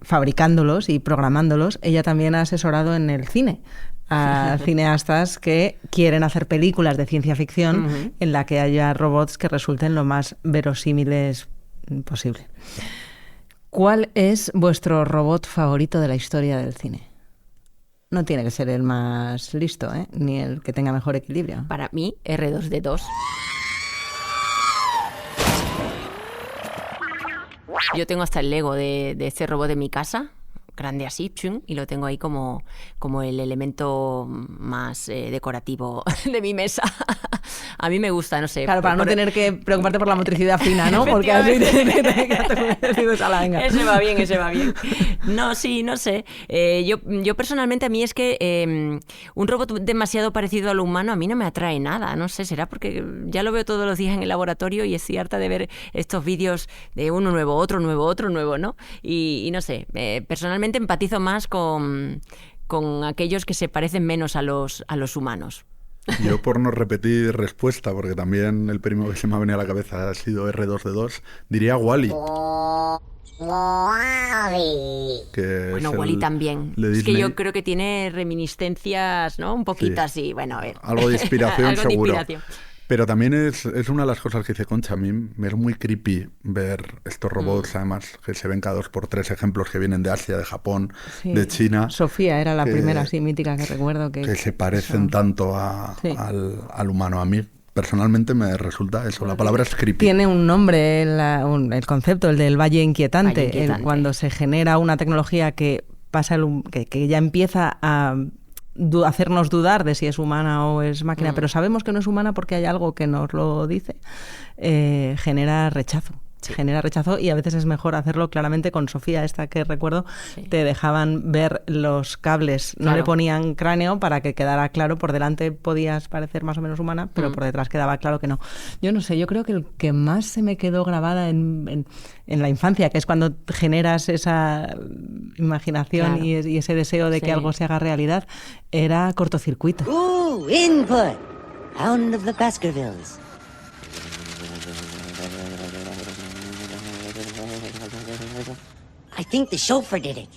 fabricándolos y programándolos, ella también ha asesorado en el cine a cineastas que quieren hacer películas de ciencia ficción en la que haya robots que resulten lo más verosímiles posible. ¿Cuál es vuestro robot favorito de la historia del cine? No tiene que ser el más listo, ¿eh? Ni el que tenga mejor equilibrio. Para mí, R2D2. Yo tengo hasta el Lego de este robot en mi casa, grande así, y lo tengo ahí como el elemento más decorativo de mi mesa. A mí me gusta, no sé. Claro, para no tener que preocuparte por la motricidad fina, ¿no? Porque así Ese va bien. No, sí, no sé. Yo personalmente, a mí es que un robot demasiado parecido a lo humano a mí no me atrae nada. No sé, será porque ya lo veo todos los días en el laboratorio y estoy harta de ver estos vídeos de uno nuevo, otro nuevo, ¿no? Y no sé, personalmente empatizo más con aquellos que se parecen menos a los humanos. Yo, por no repetir respuesta, porque también el primero que se me ha venido a la cabeza ha sido R2D2, diría Wall-E. Bueno, Wall-E también. Es que yo creo que tiene reminiscencias, ¿no? Un poquito así, bueno, a ver. Algo de inspiración, algo seguro. De inspiración. Pero también es una de las cosas que dice Concha. A mí me es muy creepy ver estos robots, además, que se ven cada 2x3 ejemplos que vienen de Asia, de Japón, de China. Sofía era la primera así mítica que recuerdo. Que se parecen tanto al humano. A mí personalmente me resulta eso, la palabra es creepy. Tiene un nombre el concepto, el del valle inquietante. Cuando se genera una tecnología que pasa que ya empieza a hacernos dudar de si es humana o es máquina, pero sabemos que no es humana porque hay algo que nos lo dice, genera rechazo. Genera rechazo y a veces es mejor hacerlo claramente. Con Sofía, esta que recuerdo, te dejaban ver los cables, no le ponían cráneo para que quedara claro, por delante podías parecer más o menos humana, pero por detrás quedaba claro que no. Yo no sé, yo creo que el que más se me quedó grabada en la infancia, que es cuando generas esa imaginación y ese deseo de que algo se haga realidad, era Cortocircuito. Input! Hound of the Baskervilles. I think the chauffeur did it.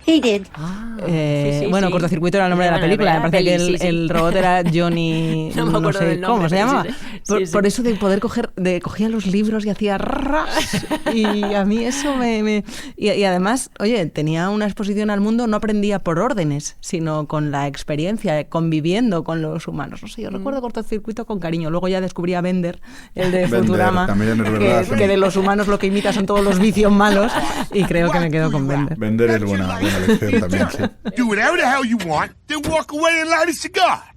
He did. Bueno, Cortocircuito era el nombre de la película. Me parece que el robot era Johnny. No sé cómo se llamaba. Por eso de poder cogía los libros y hacía ras. Y a mí eso y además, oye, tenía una exposición al mundo, no aprendía por órdenes, sino con la experiencia, conviviendo con los humanos. No sé, yo recuerdo Cortocircuito con cariño. Luego ya descubrí a Bender, el de Futurama, que de los humanos lo que imita son todos los vicios malos, y creo que me quedo con Bender. Bender es buena lección también, sí. Do whatever the hell you want, then walk away and light a cigar.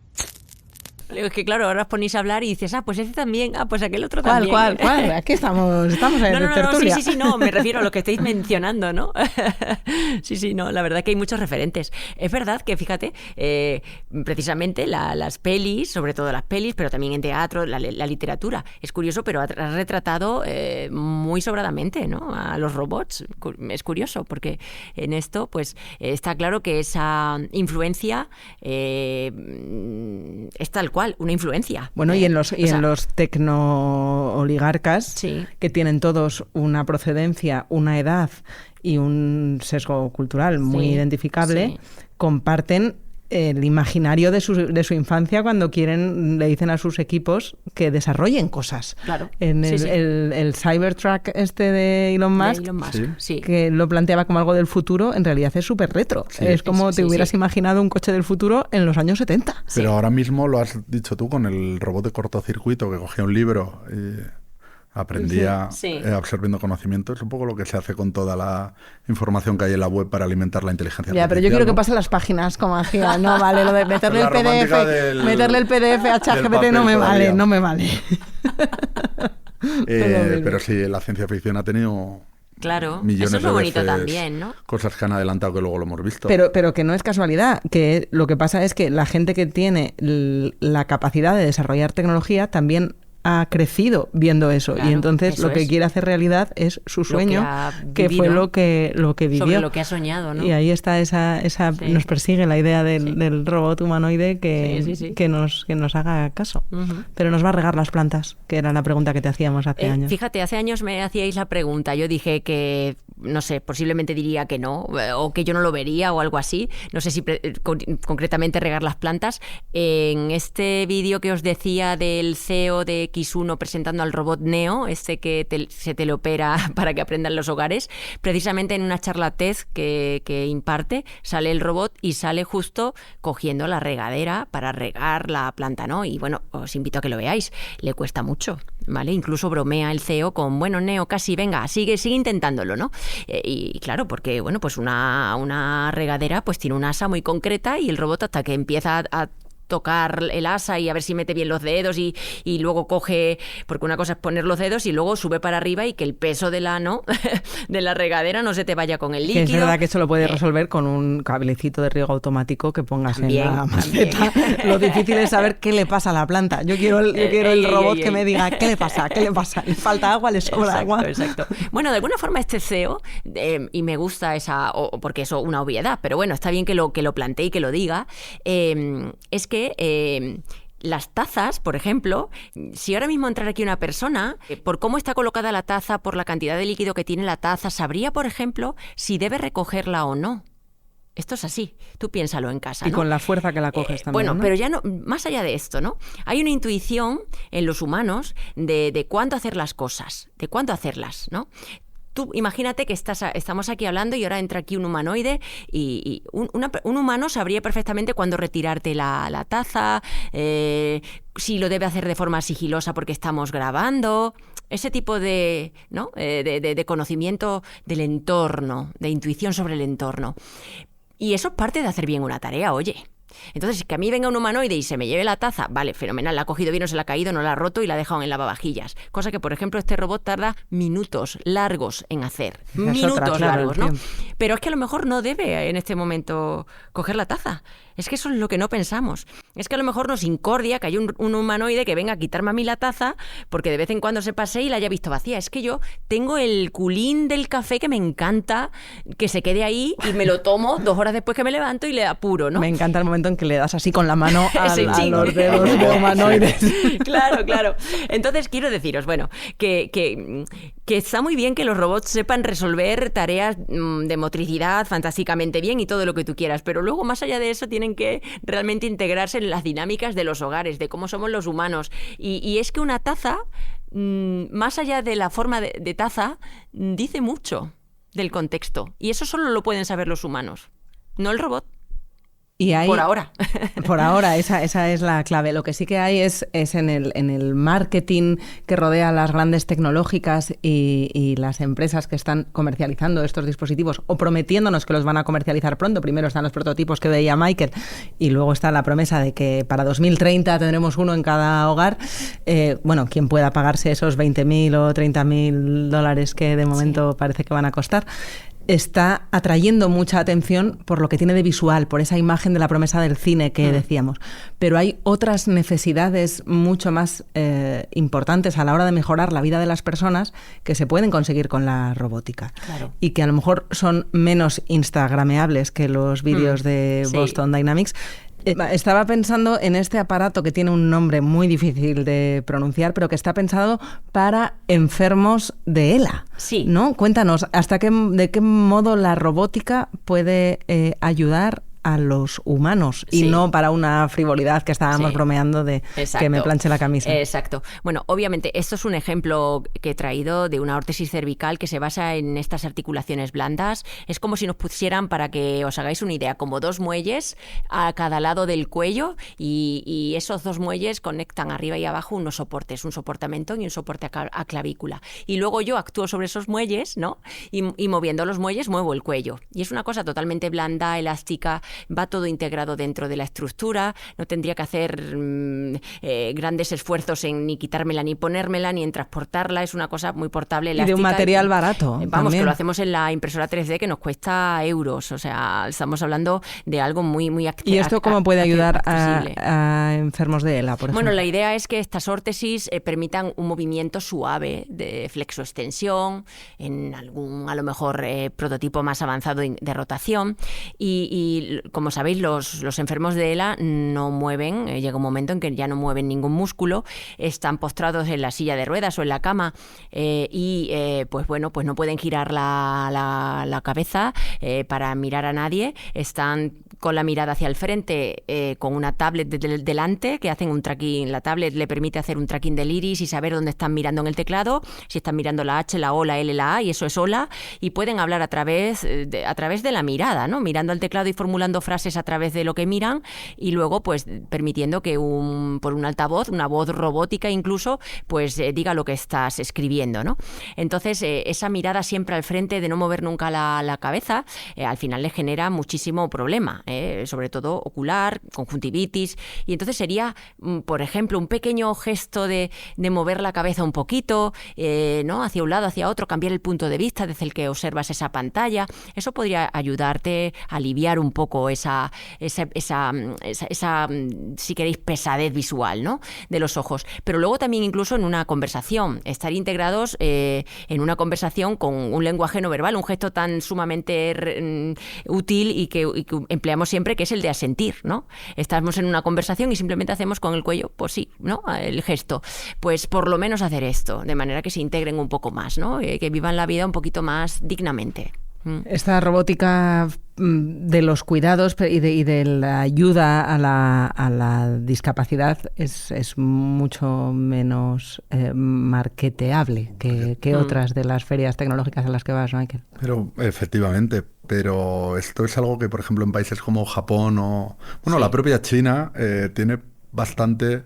Es que claro, ahora os ponéis a hablar y dices, pues ese también, pues aquel otro también. ¿Cuál? Aquí estamos en tertulia. Sí, no, me refiero a lo que estáis mencionando, ¿no? Sí, no, la verdad que hay muchos referentes. Es verdad que, fíjate, precisamente las pelis, sobre todo las pelis, pero también en teatro, la literatura, es curioso, pero ha retratado muy sobradamente, ¿no? A los robots. Es curioso, porque en esto, pues, está claro que esa influencia es tal cual, una influencia. Bueno, y en los tecno-oligarcas, que tienen todos una procedencia, una edad y un sesgo cultural muy identificable, comparten el imaginario de su infancia cuando le dicen a sus equipos que desarrollen cosas. Claro. El Cybertruck de Elon Musk, que lo planteaba como algo del futuro, en realidad es súper retro. Es como te hubieras imaginado un coche del futuro en los años 70. Pero ahora mismo lo has dicho tú con el robot de Cortocircuito, que cogía un libro y aprendía absorbiendo conocimiento. Es un poco lo que se hace con toda la información que hay en la web para alimentar la inteligencia artificial. Pero yo quiero que pasen las páginas como hacía. No vale, lo de meterle el PDF a ChatGPT no me vale. Pero sí, la ciencia ficción ha tenido... Claro, millones eso es muy bonito de veces, también, ¿no? Cosas que han adelantado que luego lo hemos visto. Pero que no es casualidad, que lo que pasa es que la gente que tiene la capacidad de desarrollar tecnología también ha crecido viendo eso, y entonces lo que quiere hacer realidad es su sueño, que fue lo que vivió. Sobre lo que ha soñado, ¿no? Y ahí está esa nos persigue la idea del robot humanoide que nos haga caso. Pero nos va a regar las plantas, que era la pregunta que te hacíamos hace años. Fíjate, hace años me hacíais la pregunta. Yo dije que no sé, posiblemente diría que no, o que yo no lo vería o algo así. No sé si concretamente regar las plantas. En este vídeo que os decía del CEO de X1 presentando al robot Neo, que se teleopera para que aprendan los hogares, precisamente en una charla TED que imparte, sale el robot y sale justo cogiendo la regadera para regar la planta, ¿no? Y bueno, os invito a que lo veáis, le cuesta mucho, ¿vale? Incluso bromea el CEO con, bueno, Neo, casi, venga, sigue intentándolo, ¿no? Y claro, porque, bueno, pues una regadera pues tiene una asa muy concreta y el robot hasta que empieza a tocar el asa y a ver si mete bien los dedos y luego coge, porque una cosa es poner los dedos y luego sube para arriba y que el peso de la regadera no se te vaya con el líquido. Que es verdad que eso lo puedes resolver con un cablecito de riego automático que pongas en la maceta. Lo difícil es saber qué le pasa a la planta. Yo quiero el robot que me diga qué le pasa, ¿le falta agua, le sobra agua? Exacto. Bueno, de alguna forma este CEO, y me gusta porque eso es una obviedad, pero bueno, está bien que lo plantee y que lo diga, es que las tazas, por ejemplo, si ahora mismo entrara aquí una persona, por cómo está colocada la taza, por la cantidad de líquido que tiene la taza, sabría, por ejemplo, si debe recogerla o no. Esto es así, tú piénsalo en casa, ¿no? Y con la fuerza que la coges también, bueno, ¿no? pero ya no, más allá de esto, ¿no? Hay una intuición en los humanos de cuándo hacer las cosas, de cuándo hacerlas, ¿no? Tú imagínate que estamos aquí hablando y ahora entra aquí un humanoide y un humano sabría perfectamente cuándo retirarte la taza, si lo debe hacer de forma sigilosa porque estamos grabando, ese tipo de conocimiento del entorno, de intuición sobre el entorno. Y eso es parte de hacer bien una tarea, oye. Entonces, que a mí venga un humanoide y se me lleve la taza, vale, fenomenal, la ha cogido bien, no se la ha caído, no la ha roto y la ha dejado en lavavajillas. Cosa que, por ejemplo, este robot tarda minutos largos en hacer. Minutos largos, ¿no? Pero es que a lo mejor no debe en este momento coger la taza. Es que eso es lo que no pensamos. Es que a lo mejor nos incordia que hay un humanoide que venga a quitarme a mí la taza porque de vez en cuando se pase y la haya visto vacía. Es que yo tengo el culín del café que me encanta que se quede ahí y me lo tomo 2 horas después que me levanto y le apuro, ¿no? Me encanta el momento en que le das así con la mano a los dedos de humanoides. Claro. Entonces quiero deciros, bueno, que está muy bien que los robots sepan resolver tareas de motricidad fantásticamente bien y todo lo que tú quieras, pero luego más allá de eso tienen que realmente integrarse en las dinámicas de los hogares, de cómo somos los humanos. Y es que una taza, más allá de la forma de taza, dice mucho del contexto. Y eso solo lo pueden saber los humanos, no el robot. Y hay, por ahora. Por ahora, esa es la clave. Lo que sí que hay es en el marketing que rodea a las grandes tecnológicas y las empresas que están comercializando estos dispositivos o prometiéndonos que los van a comercializar pronto. Primero están los prototipos que veía Michael y luego está la promesa de que para 2030 tendremos uno en cada hogar. Bueno, quien pueda pagarse esos $20,000 o $30,000 que de momento parece que van a costar, está atrayendo mucha atención por lo que tiene de visual, por esa imagen de la promesa del cine que decíamos. Pero hay otras necesidades mucho más importantes a la hora de mejorar la vida de las personas que se pueden conseguir con la robótica. Claro. Y que a lo mejor son menos instagrameables que los vídeos de Boston Dynamics. Estaba pensando en este aparato que tiene un nombre muy difícil de pronunciar, pero que está pensado para enfermos de ELA. Sí. ¿No? Cuéntanos, de qué modo la robótica puede ayudar a los humanos y no para una frivolidad que estábamos bromeando de que me planche la camisa. Exacto. Bueno, obviamente esto es un ejemplo que he traído de una órtesis cervical que se basa en estas articulaciones blandas. Es como si nos pusieran, para que os hagáis una idea, como 2 muelles a cada lado del cuello y esos 2 muelles conectan arriba y abajo unos soportes, un soporte a mentón y un soporte a clavícula. Y luego yo actúo sobre esos muelles, ¿no? Y moviendo los muelles muevo el cuello. Y es una cosa totalmente blanda, elástica, va todo integrado dentro de la estructura, no tendría que hacer grandes esfuerzos en ni quitármela ni ponérmela ni en transportarla, es una cosa muy portable, elástica. Y de un material barato. Vamos, también. que lo hacemos en la impresora 3D que nos cuesta euros, o sea, estamos hablando de algo muy, muy accesible. ¿Y esto cómo puede ayudar a enfermos de ELA, por ejemplo? Bueno, la idea es que estas órtesis permitan un movimiento suave de flexoextensión, en algún, a lo mejor, prototipo más avanzado de rotación y como sabéis, los enfermos de ELA no mueven, llega un momento en que ya no mueven ningún músculo, están postrados en la silla de ruedas o en la cama pues no pueden girar la cabeza para mirar a nadie, están con la mirada hacia el frente, con una tablet delante que hacen un tracking. La tablet le permite hacer un tracking del iris y saber dónde están mirando en el teclado, si están mirando la H, la O, la L, la A, y eso es hola, y pueden hablar a través de la mirada, ¿no? Mirando al teclado y formulando frases a través de lo que miran, y luego pues permitiendo que por un altavoz, una voz robótica incluso, pues diga lo que estás escribiendo, ¿no? Entonces esa mirada siempre al frente, de no mover nunca la cabeza, al final le genera muchísimo problema, sobre todo ocular, conjuntivitis, y entonces sería, por ejemplo, un pequeño gesto de mover la cabeza un poquito, ¿no? Hacia un lado, hacia otro, cambiar el punto de vista desde el que observas esa pantalla. Eso podría ayudarte a aliviar un poco esa si queréis, pesadez visual, ¿no? De los ojos. Pero luego también incluso en una conversación, estar integrados en una conversación con un lenguaje no verbal, un gesto tan sumamente útil y que empleamos siempre, que es el de asentir, ¿no? Estamos en una conversación y simplemente hacemos con el cuello, pues sí, ¿no? El gesto. Pues por lo menos hacer esto, de manera que se integren un poco más, ¿no? Que vivan la vida un poquito más dignamente. Esta robótica de los cuidados y de la ayuda a la discapacidad es mucho menos marketeable que otras de las ferias tecnológicas a las que vas, ¿no, Michael? Pero efectivamente, pero esto es algo que, por ejemplo, en países como Japón sí, la propia China tiene bastante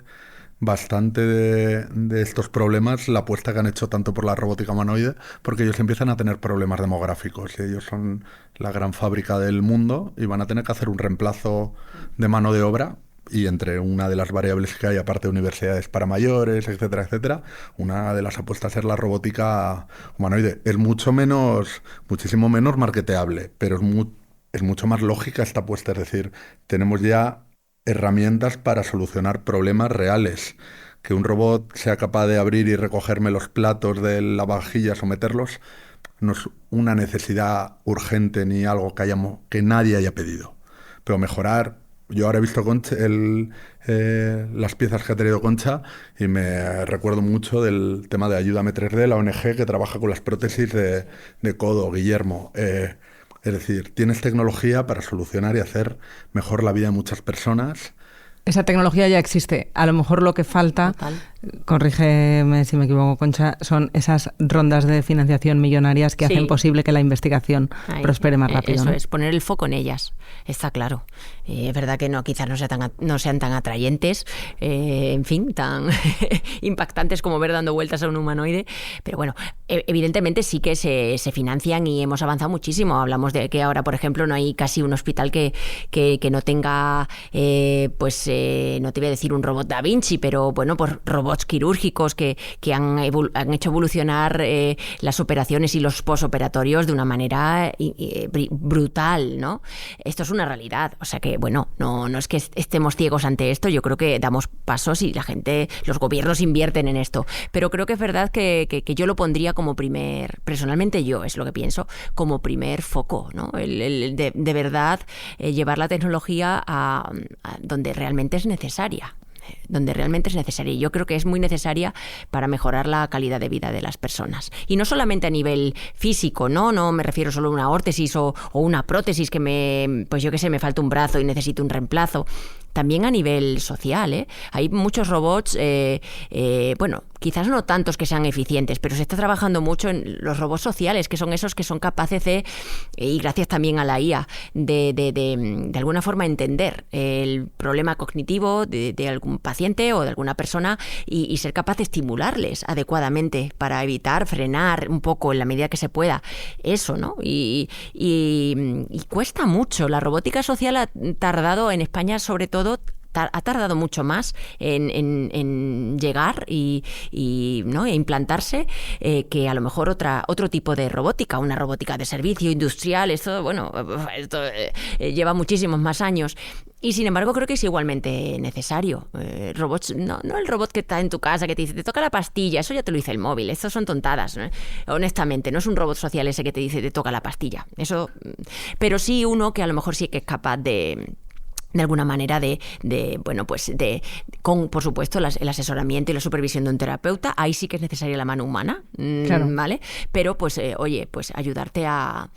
de estos problemas, la apuesta que han hecho tanto por la robótica humanoide, porque ellos empiezan a tener problemas demográficos y ellos son la gran fábrica del mundo y van a tener que hacer un reemplazo de mano de obra, y entre una de las variables que hay, aparte de universidades para mayores, etcétera, etcétera, una de las apuestas es la robótica humanoide. Es muchísimo menos marketeable, pero es mucho más lógica esta apuesta, es decir, tenemos ya herramientas para solucionar problemas reales. Que un robot sea capaz de abrir y recogerme los platos de la vajilla, someterlos, no es una necesidad urgente ni algo que nadie haya pedido. Pero mejorar, yo ahora he visto las piezas que ha traído Concha y me recuerdo mucho del tema de Ayúdame 3D, la ONG que trabaja con las prótesis de codo, Guillermo. Es decir, tienes tecnología para solucionar y hacer mejor la vida de muchas personas. Esa tecnología ya existe. A lo mejor lo que falta, corrígeme si me equivoco, Concha, son esas rondas de financiación millonarias que hacen posible que la investigación prospere más rápido. Eso, ¿no? es poner el foco en ellas, está claro. Es verdad que quizás no sean tan atrayentes, en fin, tan impactantes como ver dando vueltas a un humanoide, pero bueno, evidentemente sí que se financian y hemos avanzado muchísimo. Hablamos de que ahora, por ejemplo, no hay casi un hospital que no tenga, no te voy a decir un robot Da Vinci, pero bueno, pues robots quirúrgicos que han hecho evolucionar las operaciones y los posoperatorios de una manera brutal, ¿no? Esto es una realidad, o sea que bueno, no es que estemos ciegos ante esto, yo creo que damos pasos y los gobiernos invierten en esto, pero creo que es verdad que yo lo pondría como personalmente yo, es lo que pienso, como primer foco, ¿no? De verdad llevar la tecnología a donde realmente es necesaria. Yo creo que es muy necesaria para mejorar la calidad de vida de las personas. Y no solamente a nivel físico, no me refiero solo a una órtesis o una prótesis que me falta un brazo y necesito un reemplazo. También a nivel social, hay muchos robots, quizás no tantos que sean eficientes, pero se está trabajando mucho en los robots sociales, que son esos que son capaces y gracias también a la IA, de alguna forma entender el problema cognitivo de algún paciente o de alguna persona y ser capaz de estimularles adecuadamente para evitar, frenar un poco en la medida que se pueda eso, ¿no? Y cuesta mucho. La robótica social ha tardado en España, sobre todo, ha tardado mucho más en llegar e implantarse que a lo mejor otro tipo de robótica, una robótica de servicio industrial. Esto lleva muchísimos más años. Y sin embargo creo que es igualmente necesario. Robots, no el robot que está en tu casa que te dice, te toca la pastilla, eso ya te lo dice el móvil, estas son tontadas, ¿no? Honestamente, no es un robot social ese que te dice, te toca la pastilla. Eso, pero sí uno que a lo mejor sí que es capaz de alguna manera con, por supuesto, el asesoramiento y la supervisión de un terapeuta. Ahí sí que es necesaria la mano humana, Claro. ¿vale? Pero pues ayudarte a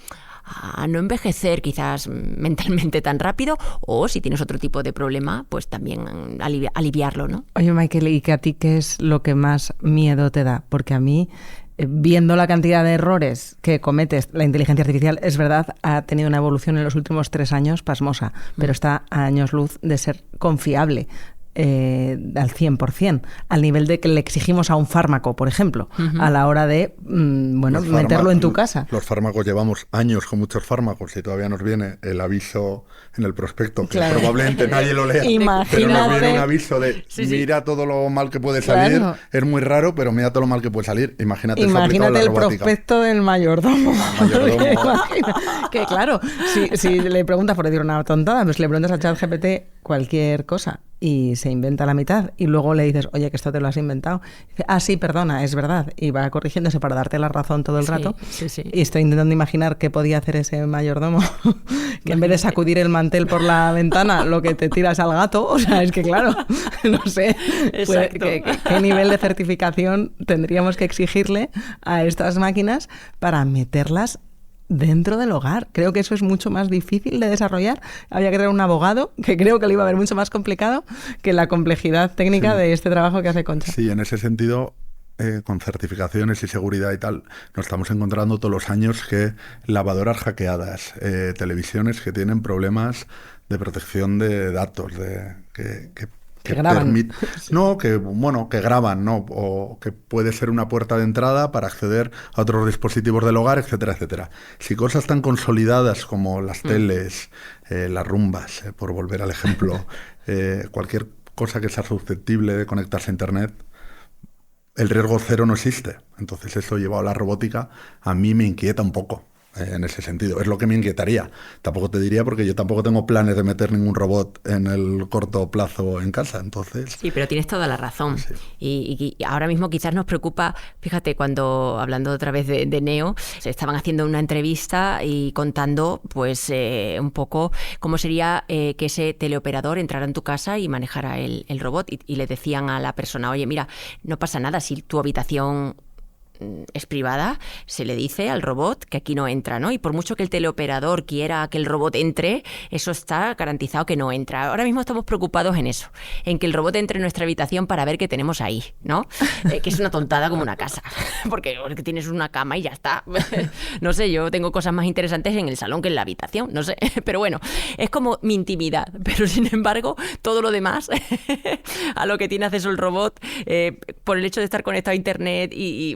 no envejecer quizás mentalmente tan rápido, o si tienes otro tipo de problema, pues también aliviarlo, ¿no? Oye, Michael, ¿y que a ti qué es lo que más miedo te da? Porque a mí, viendo la cantidad de errores que comete la inteligencia artificial, es verdad, ha tenido una evolución en los últimos 3 años pasmosa, pero está a años luz de ser confiable. Al 100%, al nivel de que le exigimos a un fármaco, por ejemplo, a la hora de meterlo en tu casa. Los fármacos, llevamos años con muchos fármacos y todavía nos viene el aviso en el prospecto, que Claro. probablemente nadie lo lea, pero Imagínate. nos viene un aviso de mira todo lo mal que puede salir, Claro. es muy raro, pero mira todo lo mal que puede salir. Imagínate eso aplicado a Imagínate la el robótica. prospecto del mayordomo. Mayordomo. Imagina que claro, si le preguntas, por decir una tontada, pues le preguntas a ChatGPT cualquier cosa y se inventa la mitad y luego le dices, oye, que esto te lo has inventado. Y dice, sí, perdona, es verdad. Y va corrigiéndose para darte la razón todo el rato. Sí. Y estoy intentando imaginar qué podía hacer ese mayordomo, que en vez de sacudir el mantel por la ventana, lo que te tiras al gato. O sea, es que claro, no sé Exacto. qué nivel de certificación tendríamos que exigirle a estas máquinas para meterlas dentro del hogar. Creo que eso es mucho más difícil de desarrollar. Había que tener un abogado, que creo que lo iba a ver mucho más complicado que la complejidad técnica de este trabajo que hace Concha. Sí, en ese sentido, con certificaciones y seguridad y tal, nos estamos encontrando todos los años que lavadoras hackeadas, televisiones que tienen problemas de protección de datos, que graban. Que graban, ¿no? O que puede ser una puerta de entrada para acceder a otros dispositivos del hogar, etcétera, etcétera. Si cosas tan consolidadas como las teles, las rumbas, por volver al ejemplo, cualquier cosa que sea susceptible de conectarse a Internet, el riesgo cero no existe. Entonces eso llevado a la robótica a mí me inquieta un poco. En ese sentido, es lo que me inquietaría. Tampoco te diría porque yo tampoco tengo planes de meter ningún robot en el corto plazo en casa, entonces... Sí, pero tienes toda la razón. Sí. Y ahora mismo quizás nos preocupa, fíjate, cuando, hablando otra vez de Neo, se estaban haciendo una entrevista y contando pues un poco cómo sería que ese teleoperador entrara en tu casa y manejara el robot. Y le decían a la persona, oye, mira, no pasa nada si tu habitación es privada, se le dice al robot que aquí no entra, ¿no? Y por mucho que el teleoperador quiera que el robot entre, eso está garantizado que no entra. Ahora mismo estamos preocupados en eso, en que el robot entre en nuestra habitación para ver qué tenemos ahí, ¿no? Que es una tontada como una casa, porque tienes una cama y ya está. No sé, yo tengo cosas más interesantes en el salón que en la habitación, no sé, pero bueno, es como mi intimidad, pero sin embargo, todo lo demás, a lo que tiene acceso el robot, por el hecho de estar conectado a Internet y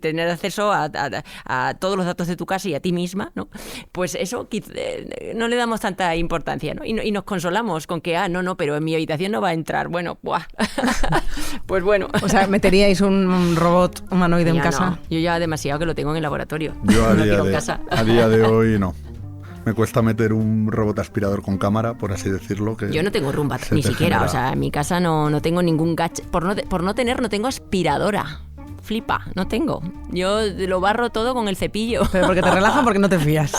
tener acceso a todos los datos de tu casa y a ti misma, ¿no? Pues eso no le damos tanta importancia, ¿no? Y nos consolamos con que, no, pero en mi habitación no va a entrar. Bueno, ¡buah! Pues bueno. O sea, ¿meteríais un robot humanoide en Ya casa? no. Yo ya demasiado que lo tengo en el laboratorio. Yo no quiero en casa. a día de hoy no. Me cuesta meter un robot aspirador con cámara, por así decirlo. Que yo no tengo Roomba, se ni te siquiera. genera- O sea, en mi casa no tengo ningún gadget. Por no tengo aspiradora. Flipa, no tengo. Yo lo barro todo con el cepillo. Pero porque te relajan, porque no te fías.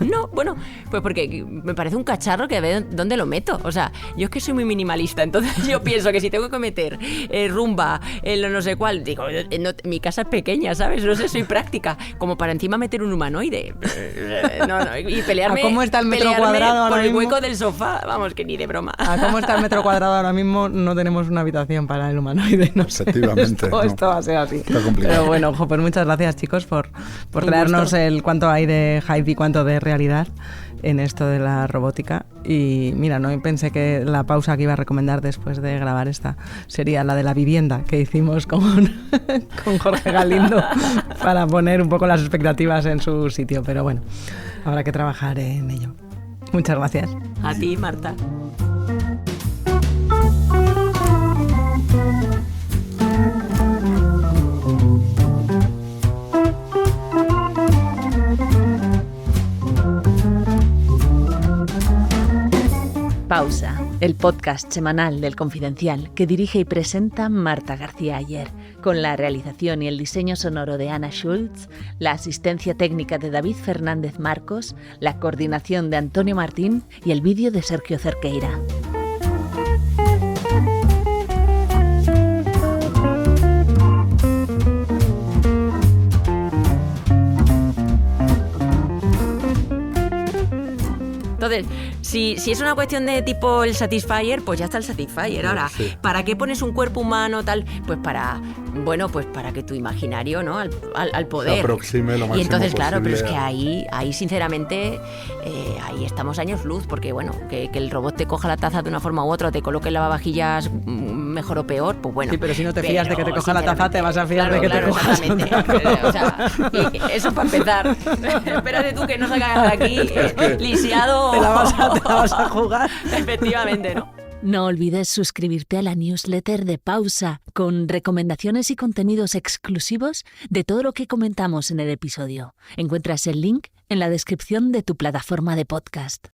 No, bueno, pues porque me parece un cacharro que a ver dónde lo meto. O sea, yo es que soy muy minimalista, entonces yo pienso que si tengo que meter Roomba en lo no sé cuál, digo, mi casa es pequeña, ¿sabes? No sé, soy práctica. Como para encima meter un humanoide. No, y pelearme, ¿A cómo está el metro pelearme cuadrado ahora por el mismo? hueco del sofá. Vamos, que ni de broma. ¿A cómo está el metro cuadrado ahora mismo? No tenemos una habitación para el humanoide. No sé. Efectivamente, no. Esto va a ser así. Está complicado. Pero bueno, pues muchas gracias, chicos, por Un traernos gusto. el cuánto hay de hype y cuánto de realidad en esto de la robótica. Y mira, no pensé que la pausa que iba a recomendar después de grabar esta sería la de la vivienda que hicimos con Jorge Galindo para poner un poco las expectativas en su sitio. Pero bueno, habrá que trabajar en ello. Muchas gracias. A ti, Marta. Pausa. el podcast semanal del Confidencial que dirige y presenta Marta García Ayer, con la realización y el diseño sonoro de Ana Schultz, la asistencia técnica de David Fernández Marcos, la coordinación de Antonio Martín y el vídeo de Sergio Cerqueira. Entonces, si es una cuestión de tipo el Satisfyer, pues ya está el Satisfyer. Ahora, Sí. ¿para qué pones un cuerpo humano tal? Pues para que tu imaginario, ¿no? Al poder. Se aproxime lo máximo y entonces, claro, pero es posible que ahí sinceramente, ahí estamos años luz, porque bueno, que el robot te coja la taza de una forma u otra, o te coloque el lavavajillas mejor o peor, pues bueno. Sí, pero si no te fías de que te coja la taza, te vas a fiar claro, de que te coja exactamente. O sea, y eso para empezar. Espérate tú que no salgas de aquí lisiado. Te la vas a jugar. Efectivamente, ¿no? No olvides suscribirte a la newsletter de Pausa, con recomendaciones y contenidos exclusivos de todo lo que comentamos en el episodio. Encuentras el link en la descripción de tu plataforma de podcast.